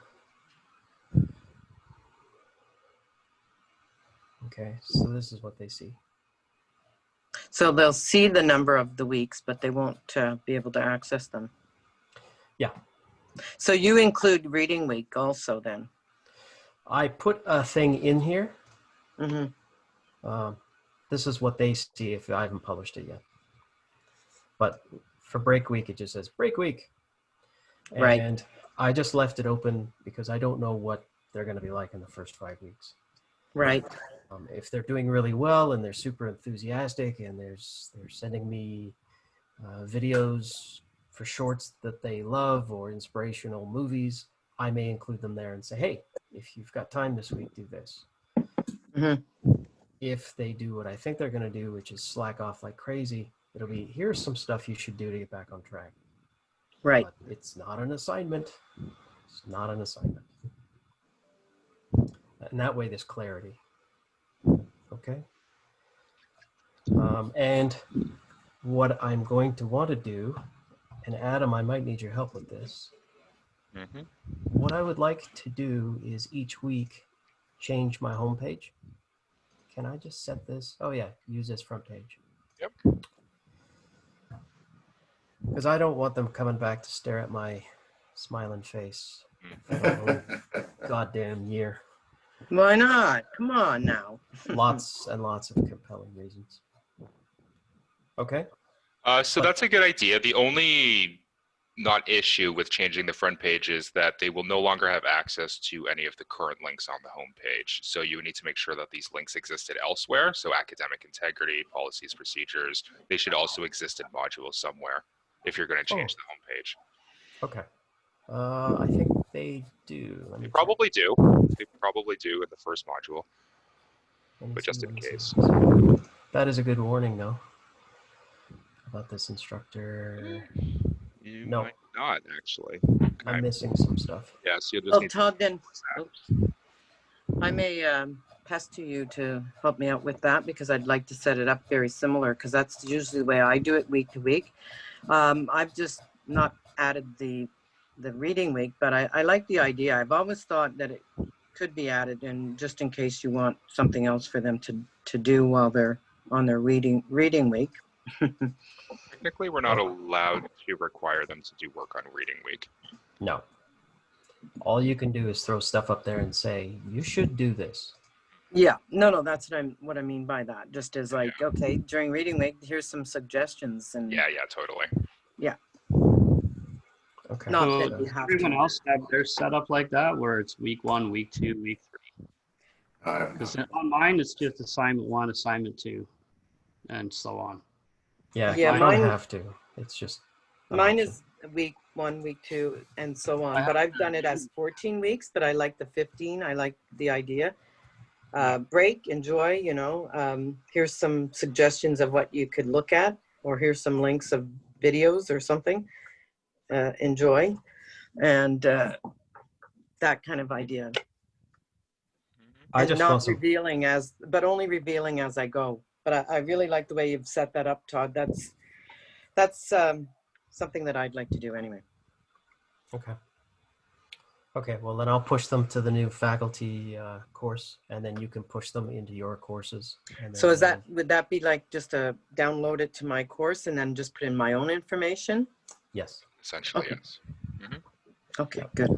S2: Okay, so this is what they see.
S6: So they'll see the number of the weeks, but they won't be able to access them.
S2: Yeah.
S6: So you include reading week also then?
S2: I put a thing in here.
S6: Mm-hmm.
S2: This is what they see if I haven't published it yet. But for break week, it just says break week.
S6: Right.
S2: And I just left it open because I don't know what they're going to be like in the first 5 weeks.
S6: Right.
S2: If they're doing really well and they're super enthusiastic and they're sending me videos for shorts that they love or inspirational movies, I may include them there and say, hey, if you've got time this week, do this.
S6: Mm-hmm.
S2: If they do what I think they're going to do, which is slack off like crazy, it'll be, here's some stuff you should do to get back on track.
S6: Right.
S2: But it's not an assignment. It's not an assignment. And that way there's clarity. Okay. And what I'm going to want to do And Adam, I might need your help with this.
S7: Hmm.
S2: What I would like to do is each week change my homepage. Can I just set this? Oh yeah, use this front page.
S7: Yep.
S2: Because I don't want them coming back to stare at my smiling face for the whole goddamn year.
S6: Why not? Come on now.
S2: Lots and lots of compelling reasons. Okay.
S7: So that's a good idea. The only not issue with changing the front page is that they will no longer have access to any of the current links on the home page. So you would need to make sure that these links existed elsewhere. So academic integrity, policies, procedures, they should also exist in modules somewhere if you're going to change the home page.
S2: Okay. I think they do. Let me
S7: They
S2: check.
S7: probably do. They probably do in the first module,
S2: Let me
S7: but
S2: see,
S7: just
S2: let
S7: in
S2: me see,
S7: case.
S2: let me see. That is a good warning, though. About this instructor.
S7: You
S2: No.
S7: might not, actually.
S2: I'm
S7: Okay.
S2: missing some stuff.
S7: Yeah, so you'll just
S6: Oh,
S7: need
S6: Todd, then,
S7: that.
S6: oops. I may pass to you to help me out with that because I'd like to set it up very similar because that's usually the way I do it week to week. I've just not added the reading week, but I like the idea. I've always thought that it could be added, and just in case you want something else for them to do while they're on their reading week.
S7: Technically, we're not allowed to require them to do work on reading week.
S2: No. All you can do is throw stuff up there and say, you should do this.
S6: Yeah, no, that's what I mean by that. Just as like, okay, during reading week, here's some suggestions, and
S7: Yeah, totally.
S2: Okay.
S6: not
S5: So
S6: that
S5: does
S6: you have
S5: everyone
S6: to.
S5: else have their setup like that, where it's week 1, week 2, week 3?
S3: I
S5: Because on mine, it's just assignment 1, assignment 2, and so on.
S2: Yeah,
S6: Yeah,
S2: you don't
S6: mine-
S2: have to. It's just an
S6: Mine
S2: option.
S6: is week 1, week 2, and so on.
S5: I
S6: But
S5: have-
S6: I've done it as 14 weeks, but I like the 15. I like the idea. Break, enjoy, here's some suggestions of what you could look at, or here's some links of videos or something. Enjoy. And that kind of idea.
S2: I
S6: And
S2: just
S6: not
S2: want some.
S6: revealing only revealing as I go. But I really like the way you've set that up, Todd. That's something that I'd like to do anyway.
S2: Okay. Okay, well then I'll push them to the new faculty course, and then you can push them into your courses. And
S6: So
S2: then
S6: would that be like just to download it to my course and then just put in my own information?
S2: yes.
S7: Essentially,
S6: Okay.
S7: yes.
S6: Okay, good.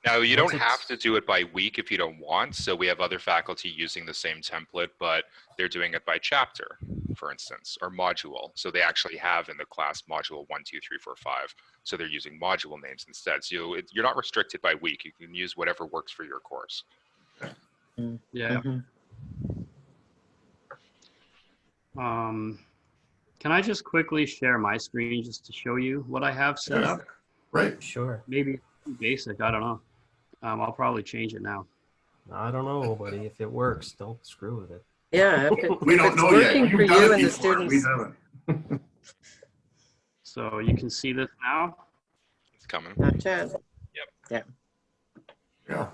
S7: Now, you
S2: Once
S7: don't have
S2: it's-
S7: to do it by week if you don't want. So we have other faculty using the same template, but they're doing it by chapter, for instance, or module. So they actually have in the class module 1, 2, 3, 4, 5. So they're using module names instead. So you're not restricted by week. You can use whatever works for your course.
S5: Yeah.
S6: Mhm.
S5: Can I just quickly share my screen just to show you what I have set up?
S3: Right.
S2: Sure.
S5: Maybe it's too basic. I don't know. I'll probably change it now.
S2: I don't know, buddy. If it works, don't screw with it.
S6: Yeah,
S3: We
S6: if
S3: don't
S6: it's
S3: know yet.
S6: working for
S3: You've done
S6: you
S3: it
S6: and the
S3: before. We
S6: students,
S3: haven't.
S5: So you can see this now.
S7: It's coming.
S6: not yet.
S3: Yeah.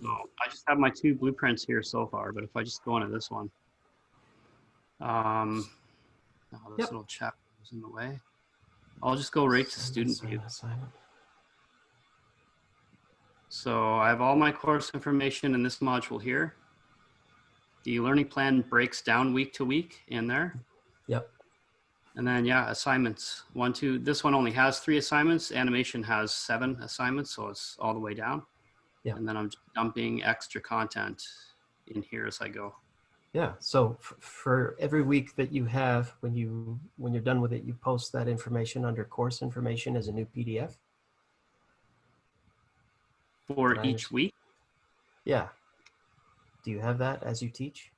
S5: So I just have my 2 blueprints here so far, but if I just go into this one, oh, this
S2: Yep.
S5: little chapter is in the way. I'll just go right to student
S2: Assign
S5: view.
S2: assignment.
S5: So I have all my course information in this module here. The learning plan breaks down week to week in there.
S2: Yep.
S5: And then, assignments 1, 2. This one only has 3 assignments. Animation has 7 assignments, so it's all the way down.
S2: Yeah.
S5: And then I'm just dumping extra content in here as I go.
S2: Yeah. So for every week that you have, when you're done with it, you post that information under course information as a new PDF.
S5: For
S2: Did I
S5: each
S2: understand?
S5: week,
S2: Yeah. Do you have that as you teach?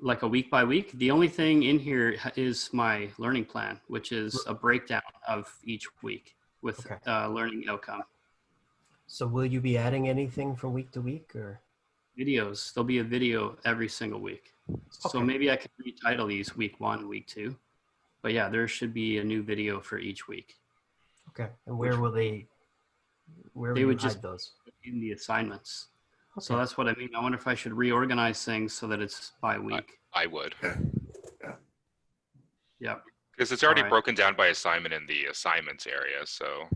S5: like a week by week, the only thing in here is my learning plan, which is a breakdown of each week with
S2: Okay.
S5: learning outcome.
S2: So will you be adding anything from week to week, or?
S5: Videos, there'll be a video every single week. So
S2: Okay.
S5: maybe I can retitle these week 1, week 2. But yeah, there should be a new video for each week
S2: Okay. And where will
S5: They
S2: you
S5: would
S2: hide
S5: just-
S2: those?
S5: in the assignments. So
S2: Okay.
S5: that's what I mean. I wonder if I should reorganize things so that it's by week.
S7: I would.
S5: Yeah.
S7: Because it's already
S5: Alright.
S7: broken down by assignment in the assignments area, so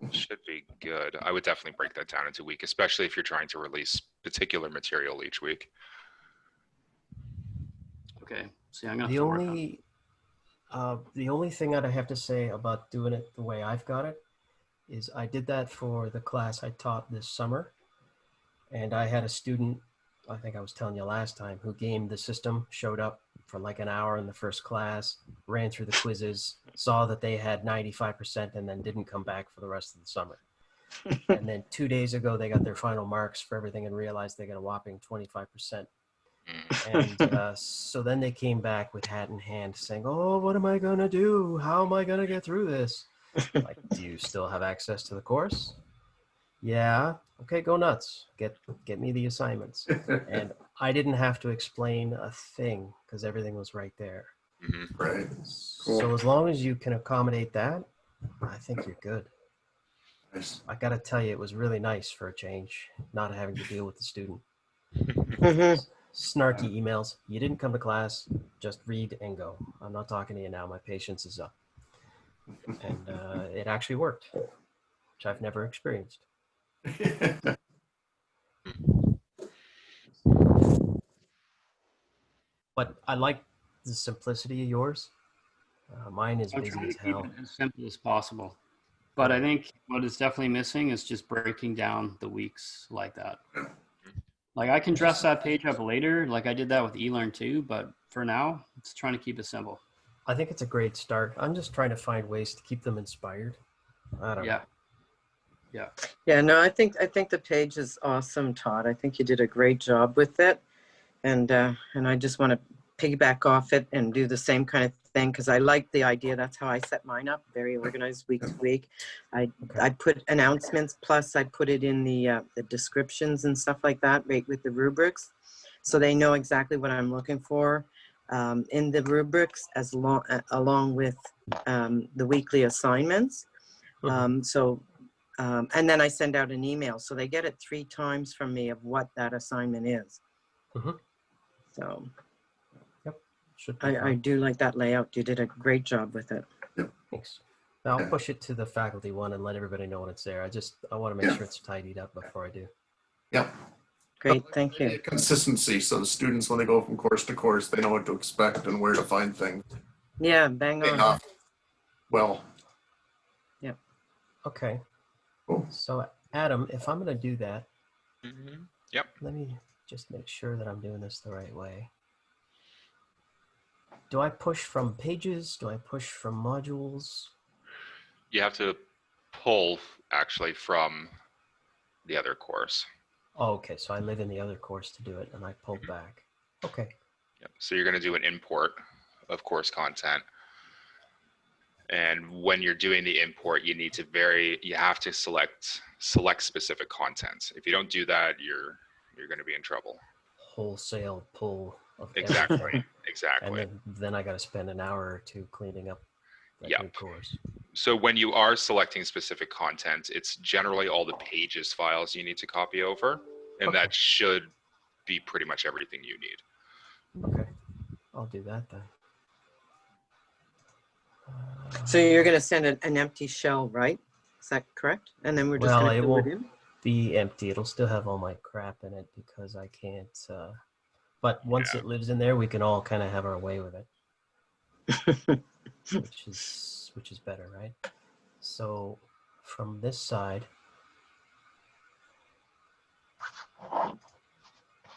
S7: should be good. I would definitely break that down into a week, especially if you're trying to release particular material each week.
S5: Okay. See, I'm gonna
S2: The
S5: have to work on.
S2: the only thing that I have to say about doing it the way I've got it is I did that for the class I taught this summer, and I had a student, I think I was telling you last time, who gamed the system, showed up for like an hour in the first class, ran through the quizzes, saw that they had 95%, and then didn't come back for the rest of the summer. And then 2 days ago, they got their final marks for everything and realized they got a whopping 25%. And so then they came back with hat in hand saying, oh, what am I going to do? How am I going to get through this? Like, do you still have access to the course? Yeah. Okay, go nuts. Get me the assignments. And I didn't have to explain a thing because everything was right there.
S7: Mm-hmm.
S3: Right.
S2: So as long as you can accommodate that, I think you're good.
S3: Nice.
S2: I got to tell you, it was really nice for a change, not having to deal with the student.
S6: Mhm.
S2: Snarky emails. You didn't come to class. Just read and go. I'm not talking to you now. My patience is up. And it actually worked, which I've never experienced. But I like the simplicity of yours. Mine is
S5: I'm
S2: busy
S5: trying
S2: as
S5: to keep
S2: hell.
S5: it as simple as possible. But I think what is definitely missing is just breaking down the weeks like that. Like I can dress that page up later, like I did that with eLearn too, but for now, it's trying to keep it simple.
S2: I think it's a great start. I'm just trying to find ways to keep them inspired. I don't know.
S5: Yeah.
S6: Yeah, no, I think the page is awesome, Todd. I think you did a great job with it. And I just want to piggyback off it and do the same kind of thing because I like the idea. That's how I set mine up, very organized week to week. I put announcements, plus I put it in the descriptions and stuff like that, right, with the rubrics, so they know exactly what I'm looking for in the rubrics, along with the weekly assignments. And then I send out an email, so they get it 3 times from me of what that assignment is.
S2: Mhm.
S6: So
S2: Yep. Should be
S6: I
S2: fine.
S6: do like that layout. You did a great job with it.
S2: Thanks. Now I'll push it to the faculty one and let everybody know when it's there. I want to make sure it's tidied up before I do.
S3: Yep.
S6: Great, thank you.
S3: Consistency, so the students, when they go from course to course, they know what to expect and where to find things.
S6: Yeah, bang on.
S3: Enough. Well,
S2: Okay.
S3: cool.
S2: So Adam, if I'm going to do that,
S7: Mm-hmm. Yep.
S2: let me just make sure that I'm doing this the right way. Do I push from pages? Do I push from modules?
S7: You have to pull actually from the other course.
S2: Oh, okay. So I live in the other course to do it and I pull back. Okay.
S7: Yep. So you're going to do an import of course content. And when you're doing the import, you have to select specific content. If you don't do that, you're going to be in trouble.
S2: Wholesale pull of
S7: Exactly.
S2: everything.
S7: Exactly.
S2: And then I got to spend an hour or two cleaning up that
S7: Yep.
S2: new course.
S7: So when you are selecting specific content, it's generally all the pages files you need to copy over, and
S2: Okay.
S7: that should be pretty much everything you need.
S2: Okay. I'll do that then.
S6: So you're going to send an empty shell, right? Is that correct? And then we're just
S2: Well,
S6: going
S2: it
S6: to fill it
S2: won't
S6: in?
S2: be empty. It'll still have all my crap in it because I can't. But once it lives in there, we can all kind of have our way with it, which is better, right? So from this side,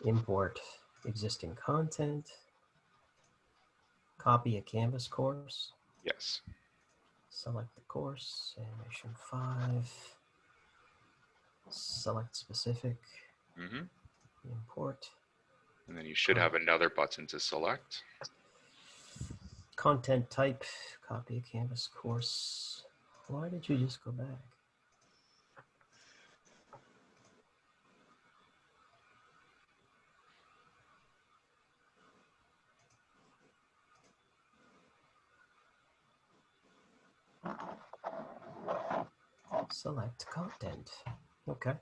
S2: import existing content, copy a Canvas course,
S7: Yes.
S2: select the course, animation 5, select specific,
S7: Mm-hmm.
S2: import.
S7: And then you should have another button to select.
S2: Content type, copy a Canvas course. Why did you just go back? Select content. Okay.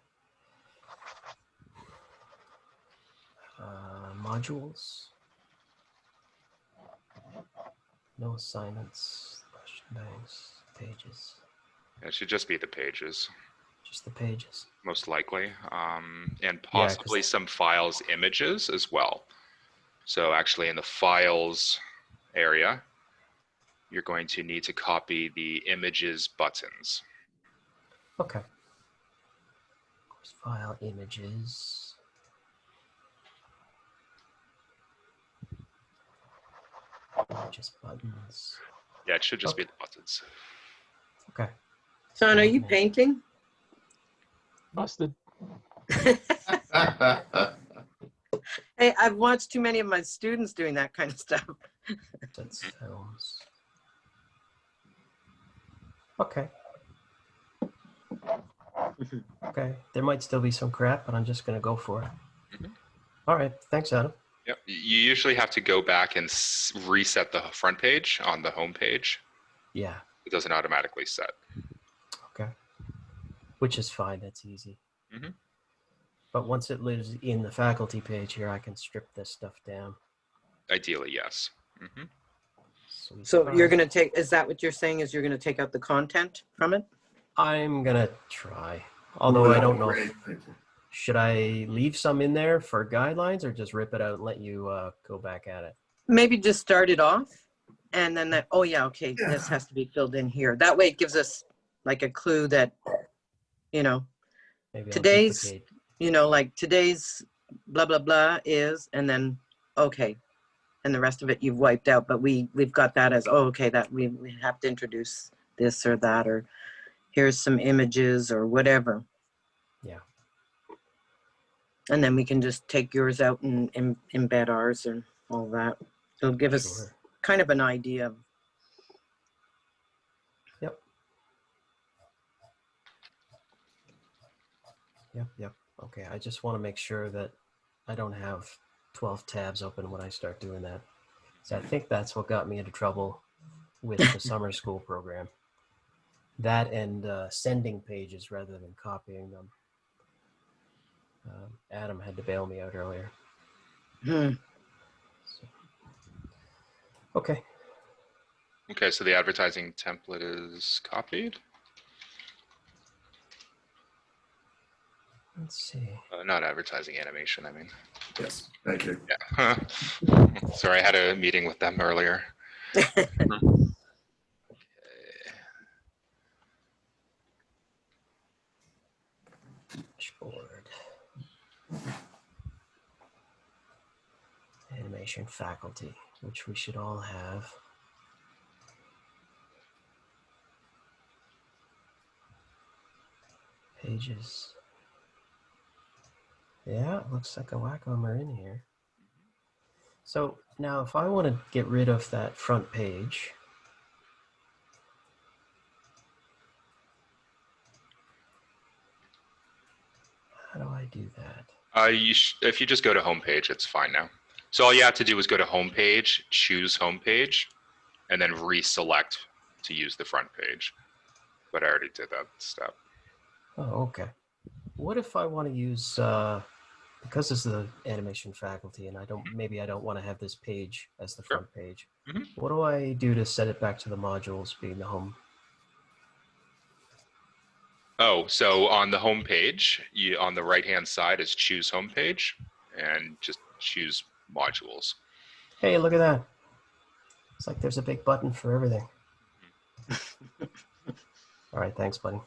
S2: Modules. No assignments, question banks, pages,
S7: It should just be the pages,
S2: just the pages.
S7: most likely, and
S2: Yeah,
S7: possibly some files images as well. So actually in the files area, you're going to need to copy the images buttons.
S2: Okay. Course file images. Just buttons.
S7: Yeah, it should just be
S2: Okay.
S7: the buttons.
S2: Okay.
S6: Sean, are you painting?
S1: Busted.
S6: Hey, I've watched too many of my students doing that kind of stuff.
S2: That's films. Okay. Okay. There might still be some crap, but I'm just going to go for it.
S7: Mhm.
S2: All right. Thanks, Adam.
S7: Yep. You usually have to go back and reset the front page on the home page.
S2: Yeah.
S7: It doesn't automatically set.
S2: Okay. Which is fine. That's easy.
S7: Mhm.
S2: But once it lives in the faculty page here, I can strip this stuff down.
S7: Ideally, yes. Mhm.
S2: Sweet.
S6: So
S2: All
S6: you're
S2: right.
S6: going to take, is that what you're saying, is you're going to take out the content from it?
S2: I'm going to try. Although I don't know.
S3: Great, thank you.
S2: Should I leave some in there for guidelines or just rip it out and let you go back at it?
S6: Maybe just start it off and then that, oh yeah, okay,
S3: Yeah.
S6: this has to be filled in here. That way it gives us like a clue that, you know,
S2: Maybe
S6: today's,
S2: I'll duplicate.
S6: you know, like today's blah, blah, blah is, and then, okay. And the rest of it you've wiped out, but we've got that as, oh, okay, that we have to introduce this or that, or here's some images or whatever.
S2: Yeah.
S6: And then we can just take yours out and embed ours and all that. It'll give us
S2: Sure.
S6: kind of an idea of.
S2: Yep. Yep. Yep. Okay. I just want to make sure that I don't have 12 tabs open when I start doing that. So I think that's what got me into trouble with the summer school program. That and sending pages rather than copying them. Adam had to bail me out earlier. So. Okay.
S7: Okay, so the advertising template is copied.
S2: Let's see.
S7: Not advertising, animation, I mean.
S3: Yes, thank you.
S7: Yeah. Sorry, I had a meeting with them earlier.
S2: Dashboard. Animation faculty, which we should all have. Pages. Yeah, it looks like a whack-a-mole are in here. So now if I want to get rid of that front page, how do I do that?
S7: If you just go to homepage, it's fine now. So all you have to do is go to homepage, choose homepage, and then reselect to use the front page. But I already did that step.
S2: Oh, okay. What if I want to use, because this is the animation faculty and maybe I don't want to have this page as the front page.
S7: Mhm.
S2: What do I do to set it back to the modules being the home?
S7: Oh, so on the home page, on the right-hand side is choose homepage and just choose modules.
S2: Hey, look at that. It's like there's a big button for everything. All right, thanks, buddy.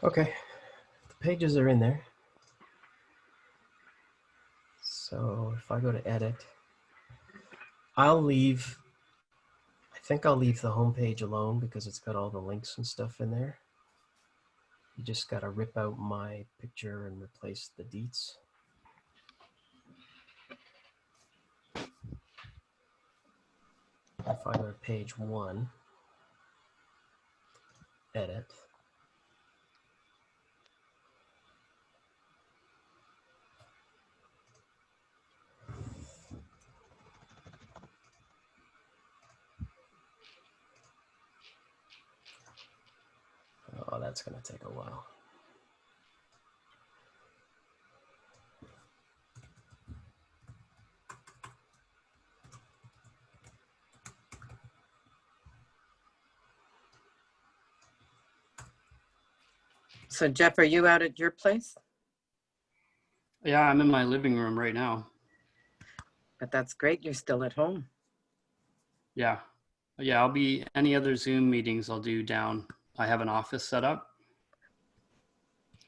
S2: Okay, the pages are in there. So if I go to edit, I think I'll leave the home page alone because it's got all the links and stuff in there. You just got to rip out my picture and replace the deets. If I go to page 1, edit. Oh, that's going to take a while.
S6: So Jeff, are you out at your place?
S5: Yeah, I'm in my living room right now.
S6: But that's great. You're still at home.
S5: Yeah. Yeah, I'll be any other Zoom meetings I'll do down. I have an office set up.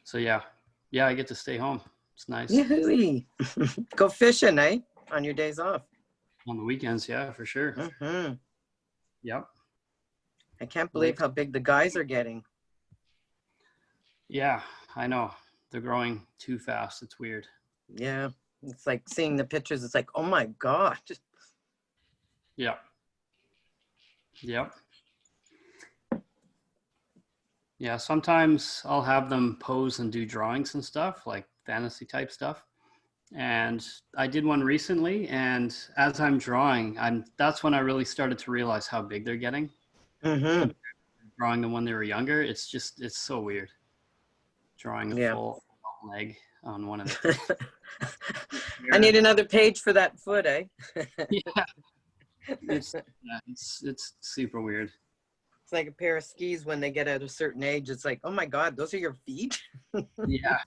S5: So yeah. Yeah, I get to stay home. It's nice.
S6: Yoo-hoo-y. Go fishing, eh? On your days off.
S5: On the weekends, yeah, for sure.
S6: Mm-hmm.
S5: Yep.
S6: I can't believe how big the guys are getting.
S5: Yeah, I know. They're growing too fast. It's weird.
S6: Yeah. It's like seeing the pictures. It's like, oh my God.
S5: Yep. Yep. Yeah, sometimes I'll have them pose and do drawings and stuff, like fantasy type stuff. And I did one recently, and as I'm drawing, that's when I really started to realize how big they're getting.
S6: Mm-hmm.
S5: Drawing them when they were younger, it's so weird. Drawing a
S6: Yeah.
S5: full leg on one of the feet.
S6: I need another page for that foot, eh?
S5: Yeah. It's super weird.
S6: It's like a pair of skis when they get at a certain age. It's like, oh my God, those are your feet?
S5: Yeah.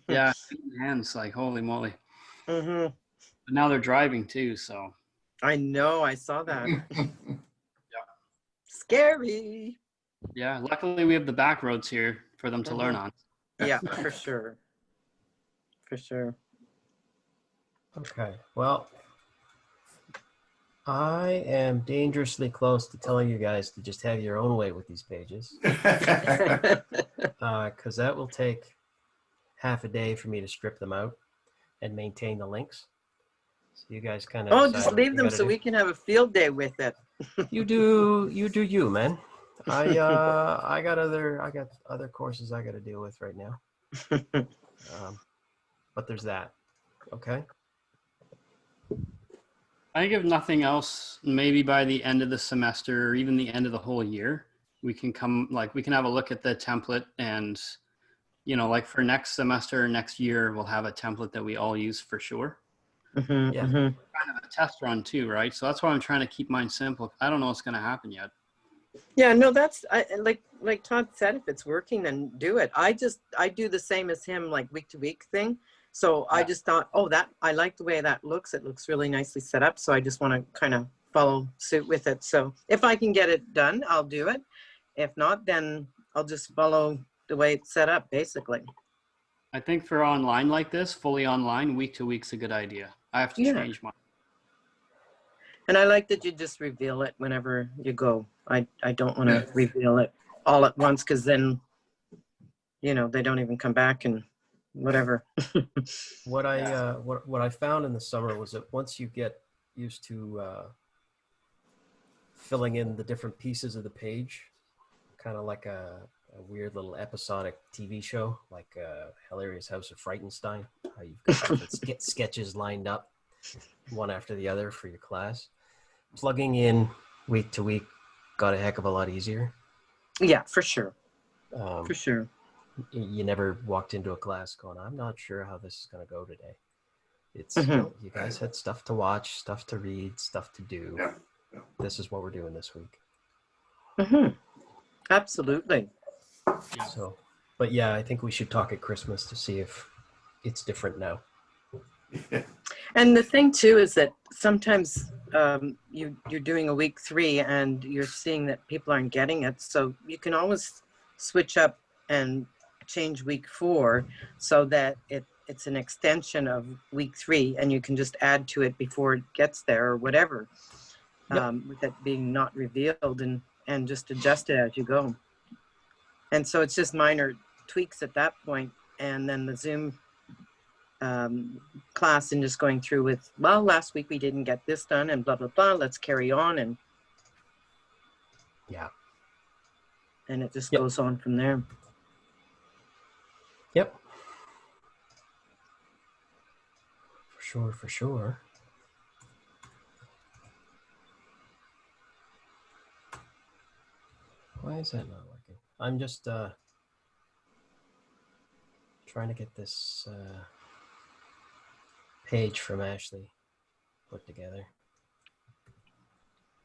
S5: Yeah. Hands, like, holy moly.
S6: Mm-hmm.
S5: But now they're driving too, so.
S6: I know, I saw that. Scary.
S5: Yeah, luckily we have the back roads here for them to learn on.
S6: Yeah, for sure. For sure.
S2: Okay. Well, I am dangerously close to telling you guys to just have your own way with these pages, because that will take half a day for me to strip them out and maintain the links. So you guys kind of
S6: Just leave them so we can have a field day with it.
S2: You do you, man. I got other courses I got to deal with right now. But there's that. Okay.
S5: I think if nothing else, maybe by the end of the semester or even the end of the whole year, we can have a look at the template and, like for next semester or next year, we'll have a template that we all use for sure.
S6: Mm-hmm,
S2: Yeah.
S6: mm-hmm.
S5: Kind of a test run too, right? So that's why I'm trying to keep mine simple. I don't know what's going to happen yet.
S6: Yeah, no, like Todd said, if it's working, then do it. I do the same as him, like week to week thing. So I just thought, I like the way that looks. It looks really nicely set up. So I just want to kind of follow suit with it. So if I can get it done, I'll do it. If not, then I'll just follow the way it's set up, basically.
S5: I think for online like this, fully online, week to week's a good idea. I have to change mine.
S6: And I like that you just reveal it whenever you go. I don't want to reveal it all at once, because then, they don't even come back and whatever.
S2: What I found in the summer was that once you get used to filling in the different pieces of the page, kind of like a weird little episodic TV show, like Hilarious House of Frightenstein, how you've got different sketches lined up, one after the other for your class. Plugging in week to week got a heck of a lot easier.
S6: Yeah, for sure. For sure.
S2: You never walked into a class going, I'm not sure how this is going to go today. It's you guys had stuff to watch, stuff to read, stuff to do.
S3: Yeah.
S2: This is what we're doing this week.
S6: Mm-hmm. Absolutely.
S2: So, but yeah, I think we should talk at Christmas to see if it's different now.
S6: And the thing too is that sometimes you're doing a week 3 and you're seeing that people aren't getting it. So you can always switch up and change week 4 so that it's an extension of week 3, and you can just add to it before it gets there or whatever, with it being not revealed, and just adjust it as you go. And so it's just minor tweaks at that point, and then the Zoom class and just going through with, well, last week we didn't get this done and blah, blah, blah. Let's carry on. And it just goes on from there.
S2: Yep. For sure. Why is that not working? I'm just trying to get this page from Ashley put together.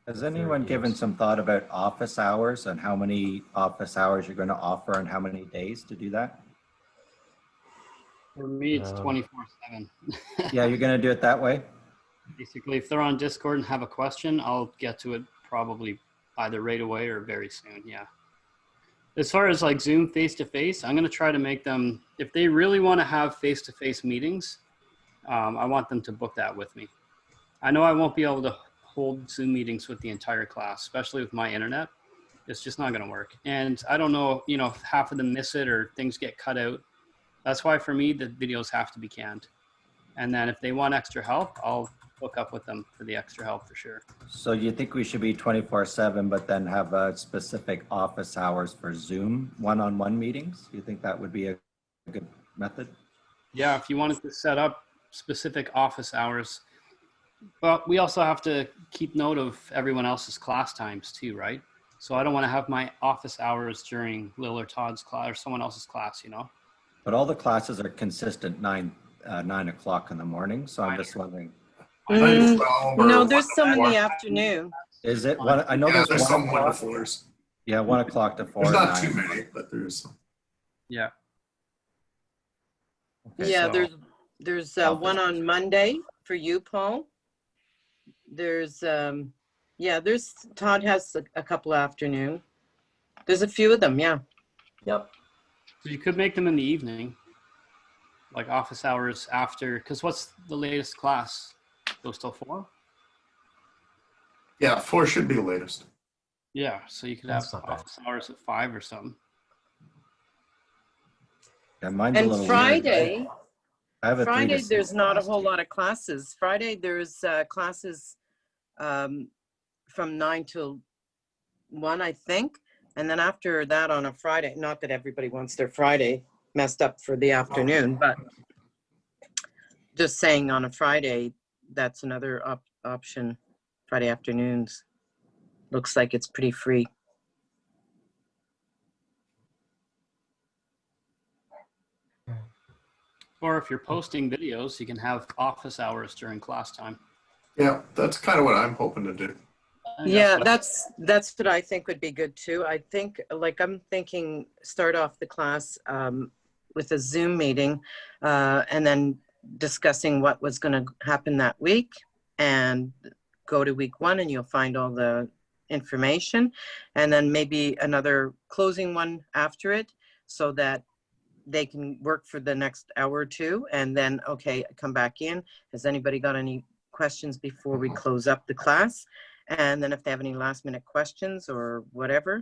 S4: Has
S2: the
S4: anyone
S2: third
S4: given
S2: years.
S4: some thought about office hours and how many office hours you're going to offer and how many days to do that?
S5: For me, it's
S2: Um,
S5: 24/7.
S4: Yeah, you're going to do it that way?
S5: Basically, if they're on Discord and have a question, I'll get to it probably either right away or very soon. Yeah. As far as like Zoom face to face, I'm going to try to make them, if they really want to have face to face meetings, I want them to book that with me. I know I won't be able to hold Zoom meetings with the entire class, especially with my internet. It's just not going to work. And I don't know, you know, if half of them miss it or things get cut out. That's why for me, the videos have to be canned. And then if they want extra help, I'll hook up with them for the extra help for sure.
S4: So you think we should be 24/7, but then have specific office hours for Zoom one-on-one meetings? You think that would be a good method?
S5: Yeah, if you wanted to set up specific office hours, but we also have to keep note of everyone else's class times too, right? So I don't want to have my office hours during Lil or Todd's class or someone else's class, you know?
S4: But all the classes are consistent 9 o'clock in the morning. So I'm just wondering,
S6: Mm,
S3: 12
S6: no,
S3: or
S6: there's some in
S3: 1
S6: the
S3: to 4.
S6: afternoon.
S4: is it one? I know
S3: Yeah,
S4: there's
S3: there's
S4: 1
S3: some 1 to
S4: o'clock.
S3: 4s.
S4: Yeah, 1 o'clock to 4.
S3: There's not
S4: and
S3: too
S4: 9.
S3: many, but there's.
S5: Yeah.
S4: Okay,
S6: Yeah,
S4: so
S6: there's
S4: office.
S6: one on Monday for you, Paul. There's yeah, there's Todd has a couple afternoon. There's a few of them, yeah.
S2: Yep.
S5: So you could make them in the evening, like office hours after, because what's the latest class? Goes till 4?
S3: Yeah, 4 should be the latest.
S5: Yeah, so you could
S2: That's
S5: have
S2: not bad.
S5: office hours at 5 or something.
S4: Yeah, mine's a
S6: And
S4: little
S6: Friday,
S4: weird. I have a 3 to
S6: Friday
S4: 6
S6: there's not a
S4: class
S6: whole
S4: too.
S6: lot of classes. Friday there's classes from 9 till 1, I think. And then after that on a Friday, not that everybody wants their Friday messed up for the afternoon, but just saying on a Friday, that's another option. Friday afternoons. Looks like it's pretty free.
S5: Or if you're posting videos, you can have office hours during class time.
S3: Yeah, that's kind of what I'm hoping to do.
S5: I think
S6: Yeah,
S5: what-
S6: that's what I think would be good too. I think, like, I'm thinking start off the class with a Zoom meeting and then discussing what was going to happen that week, and go to week 1 and you'll find all the information, and then maybe another closing one after it so that they can work for the next hour or two, and then, okay, come back in. Has anybody got any questions before we close up the class? And then if they have any last minute questions or whatever,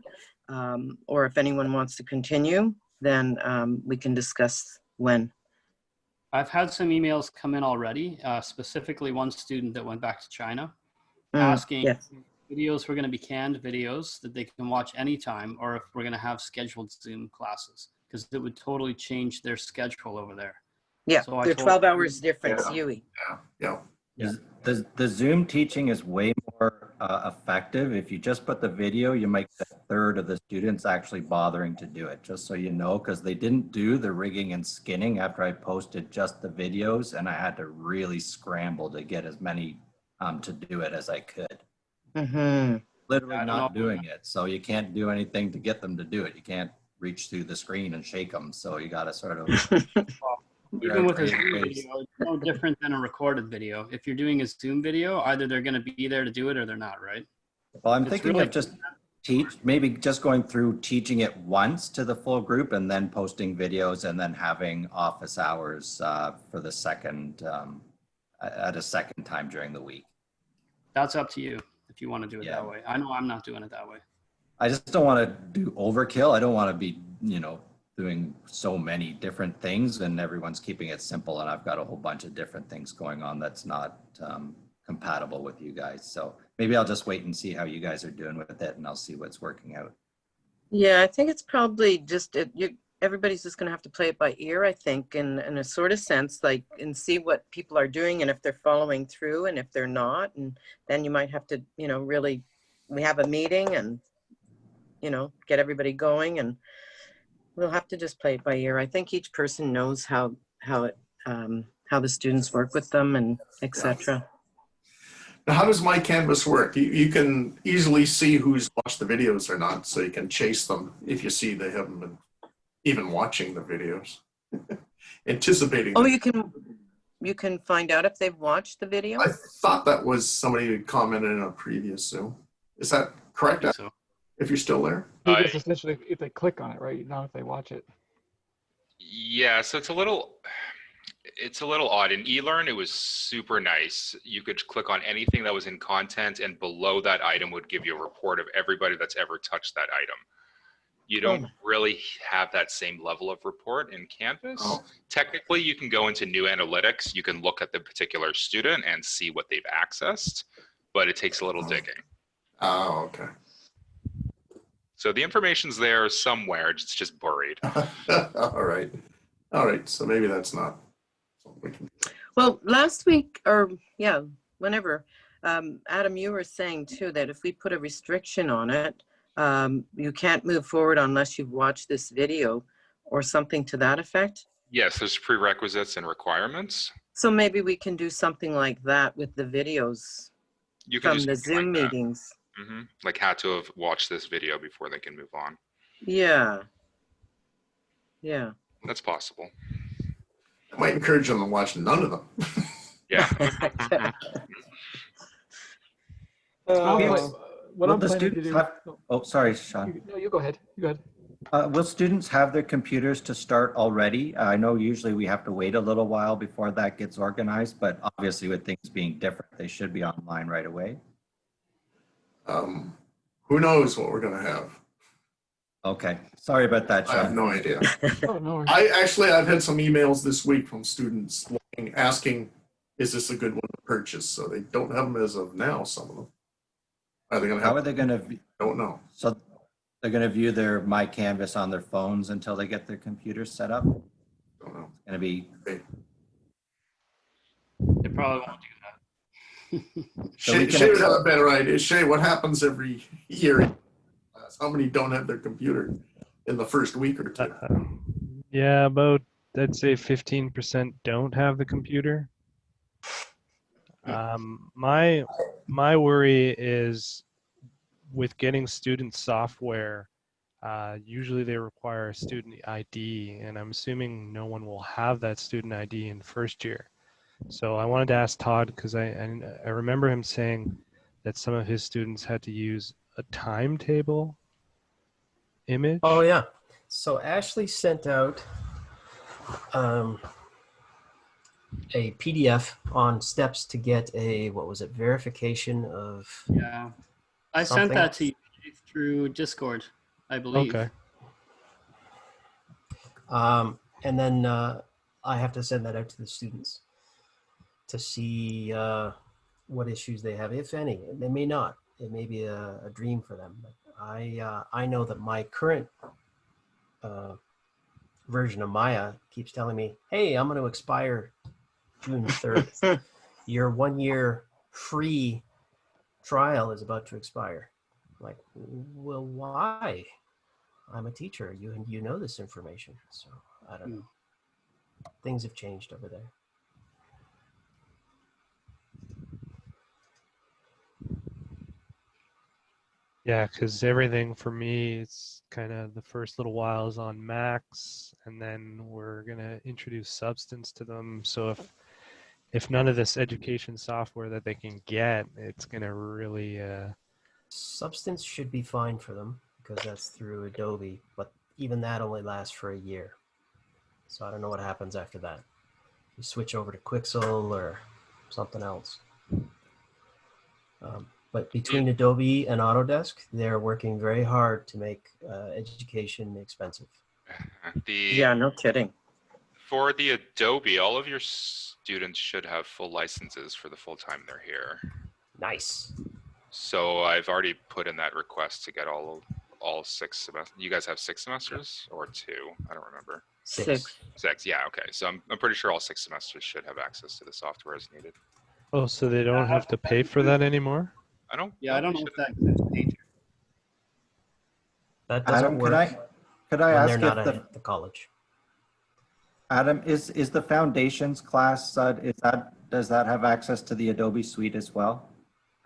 S6: or if anyone wants to continue, then we can discuss when.
S5: I've had some emails come in already, specifically one student that went back to China
S6: Mm,
S5: asking
S6: yes.
S5: if videos were going to be canned videos that they can watch anytime, or if we're going to have scheduled Zoom classes, because it would totally change their schedule over there.
S6: Yeah,
S5: So I
S6: they're
S5: told
S6: 12
S5: them-
S6: hours difference,
S3: Yeah.
S6: Yui.
S3: Yeah.
S4: The Zoom teaching is way more effective. If you just put the video, you might get a third of the students actually bothering to do it, just so you know, because they didn't do the rigging and skinning after I posted just the videos, and I had to really scramble to get as many to do it as I could.
S6: Mm-hmm.
S4: Literally
S5: I don't
S4: not
S5: know.
S4: doing it. So you can't do anything to get them to do it. You can't reach through the screen and shake them. So you got to sort of
S5: Even with a
S4: creative
S5: Zoom
S4: ways.
S5: video, it's no different than a recorded video. If you're doing a Zoom video, either they're going to be there to do it or they're not, right?
S4: Well, I'm
S5: It's
S4: thinking
S5: really-
S4: of just maybe just going through teaching it once to the full group and then posting videos and then having office hours for the second, at a second time during the week.
S5: That's up to you if you want to do it
S4: Yeah.
S5: that way. I know I'm not doing it that way.
S4: I just don't want to do overkill. I don't want to be, doing so many different things and everyone's keeping it simple. And I've got a whole bunch of different things going on that's not compatible with you guys. So maybe I'll just wait and see how you guys are doing with it, and I'll see what's working out.
S6: Yeah, I think it's probably just everybody's just going to have to play it by ear, I think, in a sort of sense, like, and see what people are doing and if they're following through and if they're not. And then you might have to, really, we have a meeting and, get everybody going, and we'll have to just play it by ear. I think each person knows how the students work with them and etc.
S3: Now, how does My Canvas work? You can easily see who's watched the videos or not, so you can chase them if you see they haven't been even watching the videos. Anticipating
S6: Oh,
S3: them.
S6: you can find out if they've watched the video.
S3: I thought that was somebody who commented in a previous Zoom. Is that correct?
S5: So
S3: If you're still there?
S1: Because essentially, if they click on it, right, not if they watch it.
S7: Yeah, so it's a little odd. In eLearn, it was super nice. You could click on anything that was in content, and below that item would give you a report of everybody that's ever touched that item. You don't really have that same level of report in Canvas.
S3: Oh.
S7: Technically, you can go into new analytics. You can look at the particular student and see what they've accessed, but it takes a little digging.
S3: Oh, okay.
S7: So the information's there somewhere. It's just buried.
S3: All right. All right. So maybe that's not something we can do.
S6: Well, last week, or yeah, whenever, Adam, you were saying too that if we put a restriction on it, you can't move forward unless you've watched this video or something to that effect.
S7: Yes, there's prerequisites and requirements.
S6: So maybe we can do something like that with the videos
S7: You can
S6: from
S7: do
S6: the
S7: something
S6: Zoom
S7: like that.
S6: meetings.
S7: Like had to have watched this video before they can move on.
S6: Yeah. Yeah.
S7: That's possible.
S3: I might encourage them to watch none of them.
S7: Yeah.
S1: What
S4: Will
S1: I'm
S4: the
S1: planning to
S4: students
S1: do.
S4: have- Oh, sorry, Sean.
S1: No, you go ahead. You go ahead.
S4: Will students have their computers to start already? I know usually we have to wait a little while before that gets organized, but obviously with things being different, they should be online right away.
S3: Who knows what we're going to have?
S4: Okay, sorry about that,
S3: I have
S4: Sean.
S3: no idea.
S1: Oh, no worries.
S3: I've had some emails this week from students asking, is this a good one to purchase? So they don't have them as of now, some of them. Are they going to
S4: How
S3: have?
S4: are they going to?
S3: Don't know.
S4: So they're going to view their My Canvas on their phones until they get their computers set up?
S3: Don't know.
S4: Going to be.
S1: Oh,
S5: they probably won't do that.
S4: So we can
S3: Shay would have a better idea. Shay, what happens every year? How many don't have their computer in the first week or two?
S8: Yeah, about I'd say 15% don't have the computer. My worry is with getting student software. Usually they require a student ID, and I'm assuming no one will have that student ID in first year. So I wanted to ask Todd, because I remember him saying that some of his students had to use a timetable image.
S2: Oh yeah. So Ashley sent out a PDF on steps to get a, what was it, verification of.
S5: Yeah. I sent
S2: Something.
S5: that to you through Discord, I believe.
S8: Okay.
S2: And then I have to send that out to the students to see what issues they have, if any. They may not. It may be a dream for them. But I know that my current version of Maya keeps telling me, hey, I'm going to expire June 3rd. Your 1 year free trial is about to expire. I'm like, well, why? I'm a teacher. You know this information. So I don't know. Things have changed over there.
S8: Yeah, because everything for me, it's kind of the first little while is on Macs, and then we're gonna introduce Substance to them. So if none of this education software that they can get, it's gonna really.
S2: Substance should be fine for them because that's through Adobe, but even that only lasts for a year. So I don't know what happens after that. You switch over to Quixel or something else. But between Adobe and Autodesk, they're working very hard to make education expensive.
S6: Yeah, no kidding.
S7: For the Adobe, all of your students should have full licenses for the full time they're here.
S2: Nice.
S7: So I've already put in that request to get all 6 semesters. You guys have 6 semesters or 2? I don't remember.
S6: 6.
S7: 6, yeah, okay. So I'm pretty sure all 6 semesters should have access to the software as needed.
S8: Oh, so they don't have to pay for that anymore?
S7: I don't.
S5: Yeah, I don't know if that includes Painter.
S2: That doesn't
S4: Adam,
S2: work
S4: could I
S2: when
S4: ask
S2: they're not
S4: if
S2: at the college.
S4: Adam, is the foundations class, does that have access to the Adobe suite as well?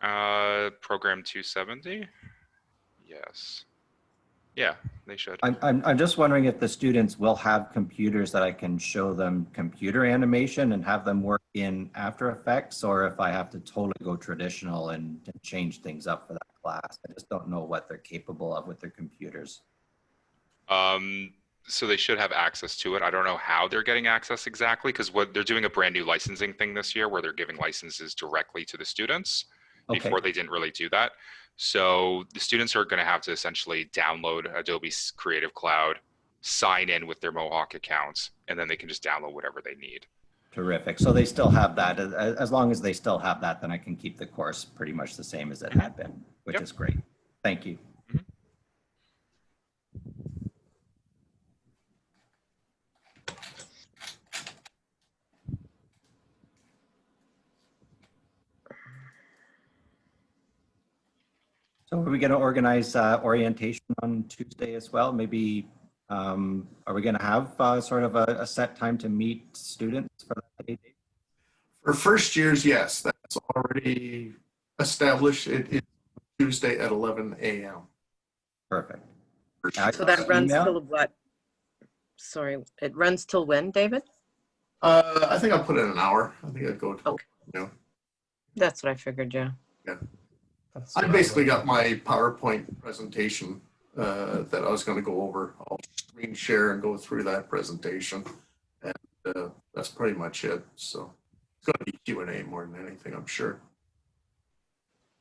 S7: Program 270. Yes. Yeah, they should.
S4: I'm just wondering if the students will have computers that I can show them computer animation and have them work in After Effects, or if I have to totally go traditional and change things up for that class. I just don't know what they're capable of with their computers.
S7: So they should have access to it. I don't know how they're getting access exactly, because what they're doing a brand new licensing thing this year where they're giving licenses directly to the students.
S4: Okay.
S7: Before they didn't really do that. So the students are going to have to essentially download Adobe Creative Cloud, sign in with their Mohawk accounts, and then they can just download whatever they need.
S4: Terrific. So they still have that. As long as they still have that, then I can keep the course pretty much the same as it had been, which
S7: Yep.
S4: is great. Thank you. So are we going to organize orientation on Tuesday as well? Maybe, are we going to have sort of a set time to meet students for that day?
S3: For first years, yes, that's already established. It is Tuesday at 11 a.m.
S4: Perfect.
S6: So that runs till what? Sorry, it runs till when, David?
S3: I think I'll put in an hour. I think I'd go to,
S6: Okay.
S3: you know.
S6: That's what I figured, yeah.
S3: I basically got my PowerPoint presentation that I was going to go over. I'll screen share and go through that presentation, and that's pretty much it. So it's going to be Q&A more than anything, I'm sure.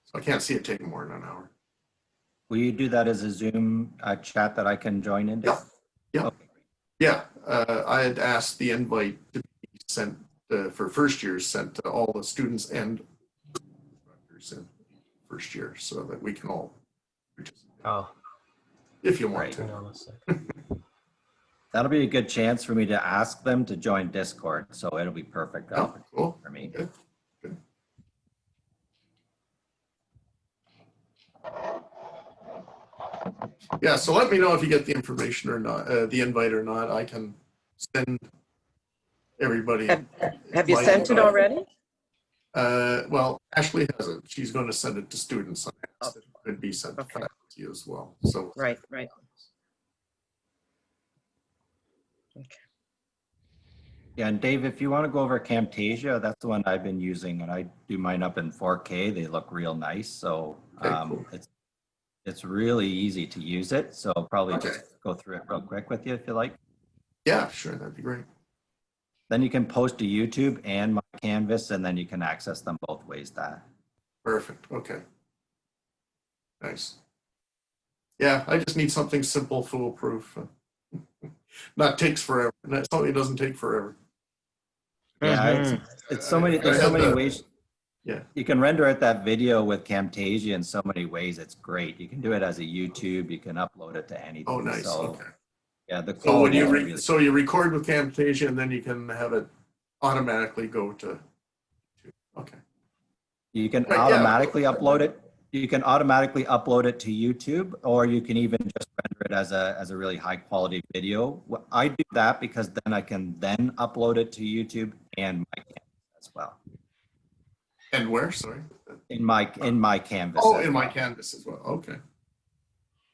S3: So I can't see it taking more than an hour.
S4: Will you do that as a Zoom chat that I can join into?
S3: Yeah. Yeah.
S4: Okay.
S3: Yeah. I had asked the invite to be sent for first years, sent to all the students and instructors in first year, so that we can all participate.
S2: Oh,
S3: If you want
S4: Right.
S2: hang
S3: to.
S2: on a second.
S4: That'll be a good chance for me to ask them to join Discord, so it'll be perfect
S3: Oh, cool.
S4: for me.
S3: Good. Good. Yeah, so let me know if you get the information or not, the invite or not. I can send everybody.
S6: Have you
S3: my
S6: sent it
S3: invite.
S6: already?
S3: Well, Ashley hasn't. She's going to send it to students. I asked if it could be sent to
S6: Okay.
S3: faculty as well. So
S6: Right, right.
S4: Yeah, and Dave, if you want to go over Camtasia, that's the one I've been using, and I do mine up in 4K. They look real nice, so
S3: Okay, cool.
S4: it's really easy to use it. So I'll probably
S3: Okay.
S4: just go through it real quick with you if you like.
S3: Yeah, sure, that'd be great.
S4: Then you can post to YouTube and my Canvas, and then you can access them both ways.
S3: Perfect. Okay. Nice. Yeah, I just need something simple, foolproof. Not takes forever. Something that doesn't take forever.
S4: Yeah, it's so many. There's
S3: I
S4: so
S3: had
S4: many
S3: the-
S4: ways.
S3: Yeah.
S4: You can render it that video with Camtasia in so many ways. It's great. You can do it as a YouTube. You can upload it to anything.
S3: Oh, nice.
S4: So,
S3: Okay.
S4: yeah, the
S3: So when
S4: quality
S3: you
S4: is really
S3: so you record with Camtasia and then you can have it automatically go to. Okay.
S4: You can
S3: Right, yeah.
S4: automatically upload it. You can automatically upload it to YouTube, or you can even just render it as a really high quality video. I do that because then I can then upload it to YouTube and my Canvas as well.
S3: And where? Sorry.
S4: In my Canvas.
S3: Oh,
S4: as
S3: in my
S4: well.
S3: Canvas as well. Okay.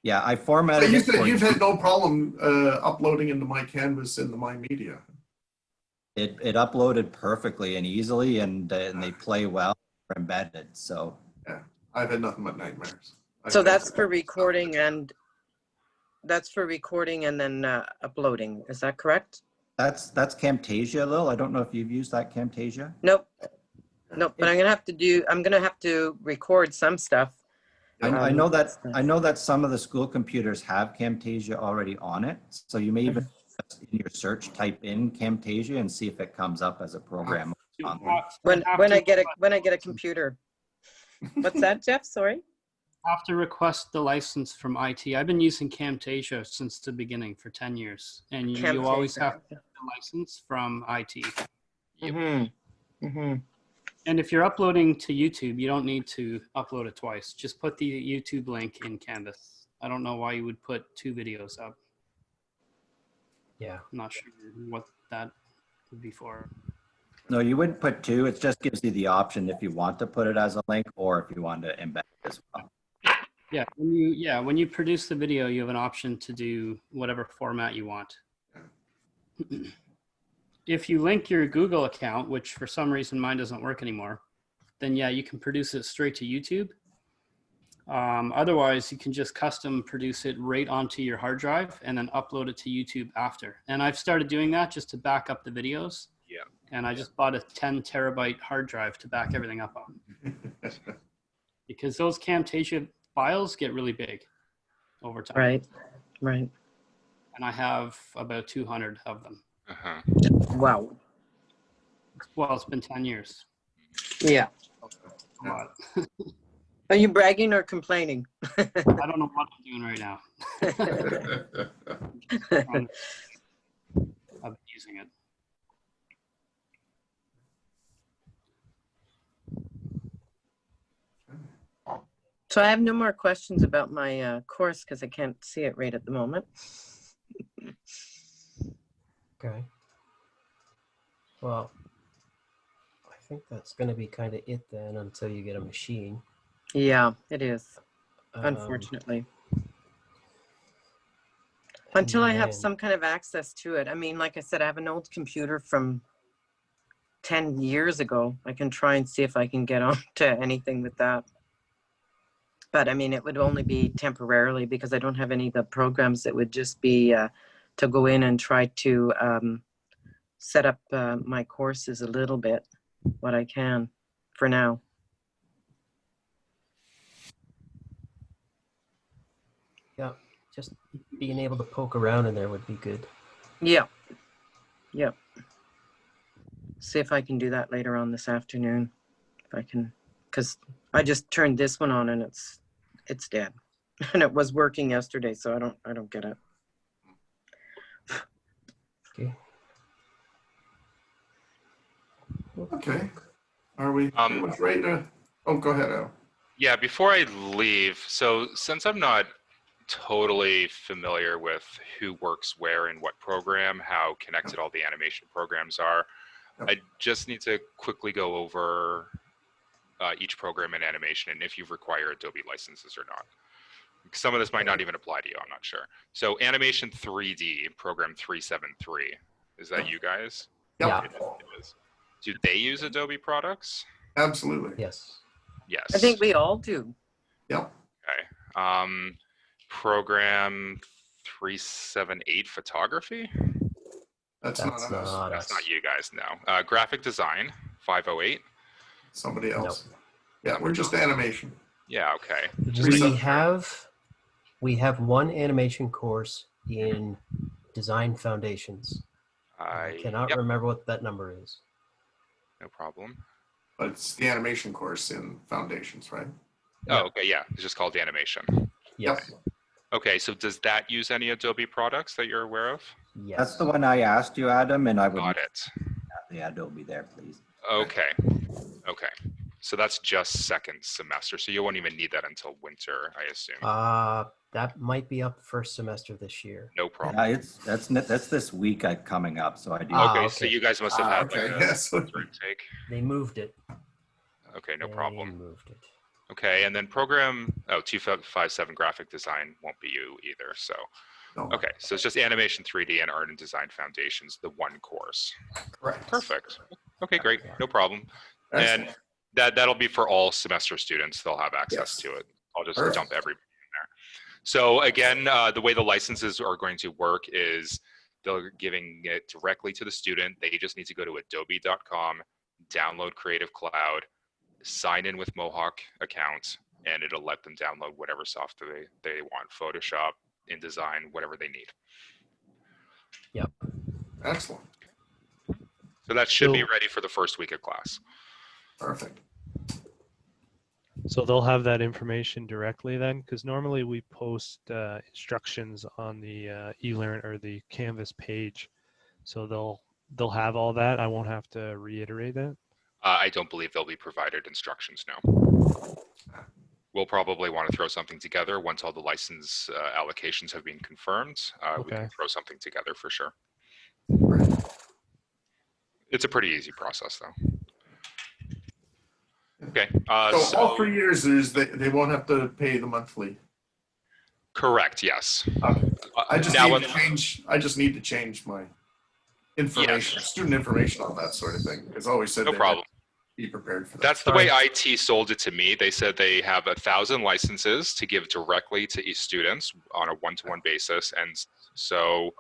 S4: Yeah, I
S3: So
S4: formatted
S3: you
S4: it
S3: said
S4: for
S3: you've had no problem uploading into my Canvas in the My Media.
S4: it uploaded perfectly and easily, and they play well, they're embedded. So
S3: I've had nothing but nightmares.
S6: So that's for recording and then uploading. Is that correct?
S4: that's Camtasia, Lil. I don't know if you've used that Camtasia.
S6: Nope. Nope. But I'm gonna have to record some stuff.
S4: I know that some of the school computers have Camtasia already on it, so you may even just in your search type in Camtasia and see if it comes up as a program.
S6: When I get a computer. What's that, Jeff? Sorry.
S5: Have to request the license from IT. I've been using Camtasia since the beginning for 10 years, and you always
S6: Camtasia.
S5: have the license from IT.
S6: Mm-hmm. Mm-hmm.
S5: And if you're uploading to YouTube, you don't need to upload it twice. Just put the YouTube link in Canvas. I don't know why you would put 2 videos up.
S2: Yeah.
S5: I'm not sure what that would be for.
S4: No, you wouldn't put two. It just gives you the option if you want to put it as a link or if you want to embed it as well.
S5: When you produce the video, you have an option to do whatever format you want. If you link your Google account, which for some reason mine doesn't work anymore, then yeah, you can produce it straight to YouTube. Otherwise, you can just custom produce it right onto your hard drive and then upload it to YouTube after. And I've started doing that just to back up the videos.
S7: Yeah.
S5: And I just bought a 10 terabyte hard drive to back everything up on. Because those Camtasia files get really big over time.
S6: Right. Right.
S5: And I have about 200 of them.
S7: Uh-huh.
S6: Wow.
S5: Well, it's been 10 years.
S6: Yeah.
S5: A lot.
S6: Are you bragging or complaining?
S5: I don't know what I'm doing right now. I'm using it.
S6: So I have no more questions about my course because I can't see it right at the moment.
S2: Okay. Well, I think that's going to be kind of it then until you get a machine.
S6: Yeah, it is,
S2: Um,
S6: unfortunately. Until I have
S2: then-
S6: some kind of access to it. I mean, like I said, I have an old computer from 10 years ago. I can try and see if I can get on to anything with that. But I mean, it would only be temporarily because I don't have any of the programs. That would just be to go in and try to set up my courses a little bit, what I can for now.
S2: Yeah, just being able to poke around in there would be good.
S6: Yeah. Yep. See if I can do that later on this afternoon. If I can, because I just turned this one on and it's dead. And it was working yesterday, so I don't get it.
S2: Okay.
S3: Okay. Are we pretty much ready to? Oh, go ahead, Al.
S7: Yeah, before I leave, so since I'm not totally familiar with who works where in what program, how connected all the animation programs are, I just need to quickly go over each program in animation and if you require Adobe licenses or not. Some of this might not even apply to you, I'm not sure. So Animation 3D, program 373, is that you guys?
S3: Yep.
S2: Yeah.
S7: It is. Do they use Adobe products?
S3: Absolutely.
S2: Yes.
S7: Yes.
S6: I think we all do.
S3: Yep.
S7: Okay. Program 378, photography?
S3: That's not us.
S7: That's not you guys, no. Graphic design, 508.
S3: Somebody else. Yeah, we're just animation.
S7: Yeah, okay.
S2: We have one animation course in design foundations. I cannot remember what that number is.
S7: No problem.
S3: But it's the animation course in foundations, right?
S7: Oh, okay, yeah. It's just called animation.
S2: Yes.
S7: Okay, so does that use any Adobe products that you're aware of?
S2: Yes.
S4: That's the one I asked you, Adam, and I would
S7: Got it.
S4: have the Adobe there, please.
S7: Okay. Okay. So that's just second semester. So you won't even need that until winter, I assume.
S2: That might be up first semester this year.
S7: No problem.
S4: Yeah, that's this week coming up, so I do.
S7: Okay, so you guys must have had
S3: okay.
S7: like a
S3: Yes.
S7: intake.
S2: They moved it.
S7: Okay, no
S2: They
S7: problem.
S2: moved it.
S7: Okay, and then program 257 graphic design won't be you either. So
S3: No.
S7: okay, so it's just animation 3D and art and design foundations, the one course.
S3: Correct.
S7: Perfect. Okay, great. No problem. And
S3: Excellent.
S7: that'll be for all semester students. They'll have access
S3: Yes.
S7: to it. I'll just
S3: Perfect.
S7: dump everybody in there. So again, the way the licenses are going to work is they're giving it directly to the student. They just need to go to adobe.com, download Creative Cloud, sign in with Mohawk account, and it'll let them download whatever software they want, Photoshop, InDesign, whatever they need.
S2: Yep.
S3: Excellent.
S7: So that should be
S8: So-
S7: ready for the first week of class.
S3: Perfect.
S8: So they'll have that information directly then, because normally we post instructions on the eLearn or the Canvas page, so they'll have all that. I won't have to reiterate it.
S7: I don't believe they'll be provided instructions, no. We'll probably want to throw something together once all the license allocations have been confirmed. We
S8: Okay.
S7: can throw something together for sure. It's a pretty easy process, though. Okay.
S3: So all 3 years, they won't have to pay the monthly.
S7: Correct. Yes.
S3: Okay. I just
S7: now,
S3: need to change. I just need to change my information, student information on that sort of thing. It's always said
S7: no
S3: they
S7: problem.
S3: be prepared for that.
S7: That's the way IT sold it to me. They said they have 1,000 licenses to give directly to each students on a one-to-one basis, and so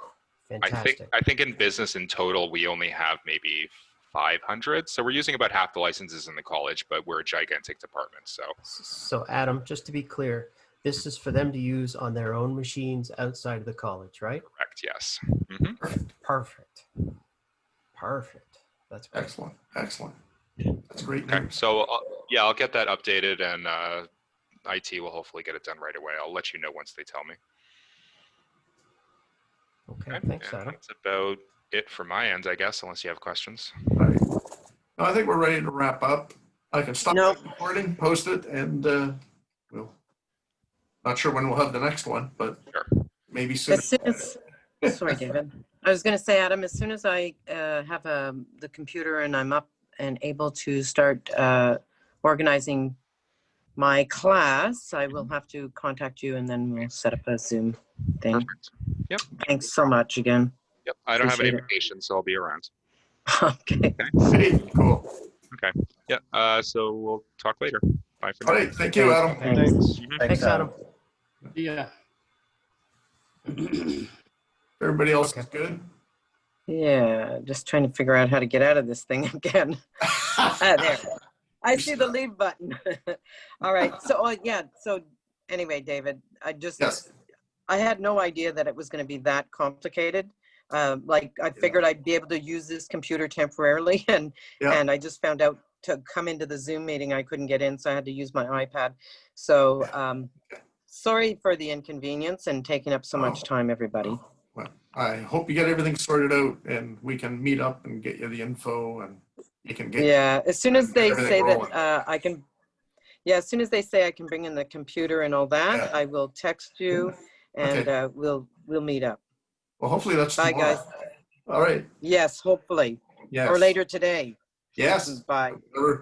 S2: Fantastic.
S7: I think in business in total we only have maybe 500. So we're using about half the licenses in the college, but we're a gigantic department.
S2: So Adam, just to be clear, this is for them to use on their own machines outside of the college, right?
S7: Correct. Yes.
S2: Perfect. That's great.
S3: Excellent. That's great
S7: Okay.
S3: news.
S7: So yeah, I'll get that updated, and IT will hopefully get it done right away. I'll let you know once they tell me.
S2: Okay. Thanks, Adam.
S7: That's about it for my end, I guess, unless you have questions.
S3: Right. No, I think we're ready to wrap up. I can stop the recording, post it, and we'll. Not sure when we'll have the next one, but maybe soon.
S6: As soon as, sorry, David. I was going to say, Adam, as soon as I have the computer and I'm up and able to start organizing my class, I will have to contact you, and then we'll set up a Zoom thing.
S7: Perfect. Yep.
S6: Thanks so much again.
S7: Yep. I don't have any
S6: Appreciate it.
S7: vacation, so I'll be around.
S6: Okay.
S3: Hey, cool.
S7: Okay. Yeah. So we'll talk later. Bye for now.
S3: All right. Thank you, Adam.
S8: Thanks.
S2: Thanks, Adam.
S5: Yeah.
S3: Everybody else is good?
S6: Yeah, just trying to figure out how to get out of this thing again. There. I see the leave button. All right. So, yeah. So anyway, David, I had no idea that it was going to be that complicated. Like I figured I'd be able to use this computer temporarily, and I just found out to come into the Zoom meeting, I couldn't get in, so I had to use my iPad. So sorry for the inconvenience and taking up so much time, everybody.
S3: Well, I hope you get everything sorted out, and we can meet up and get you the info, and you can get.
S6: Yeah, as soon as they say
S3: rolling.
S6: that I can. Yeah, as soon as they say I can bring in the computer and all that, I will text you, and we'll meet up.
S3: Well, hopefully that's
S6: Bye,
S3: tomorrow.
S6: guys.
S3: All right.
S6: Yes, hopefully.
S3: Yes.
S6: Or later today.
S3: Yes.
S6: Bye.
S3: Whatever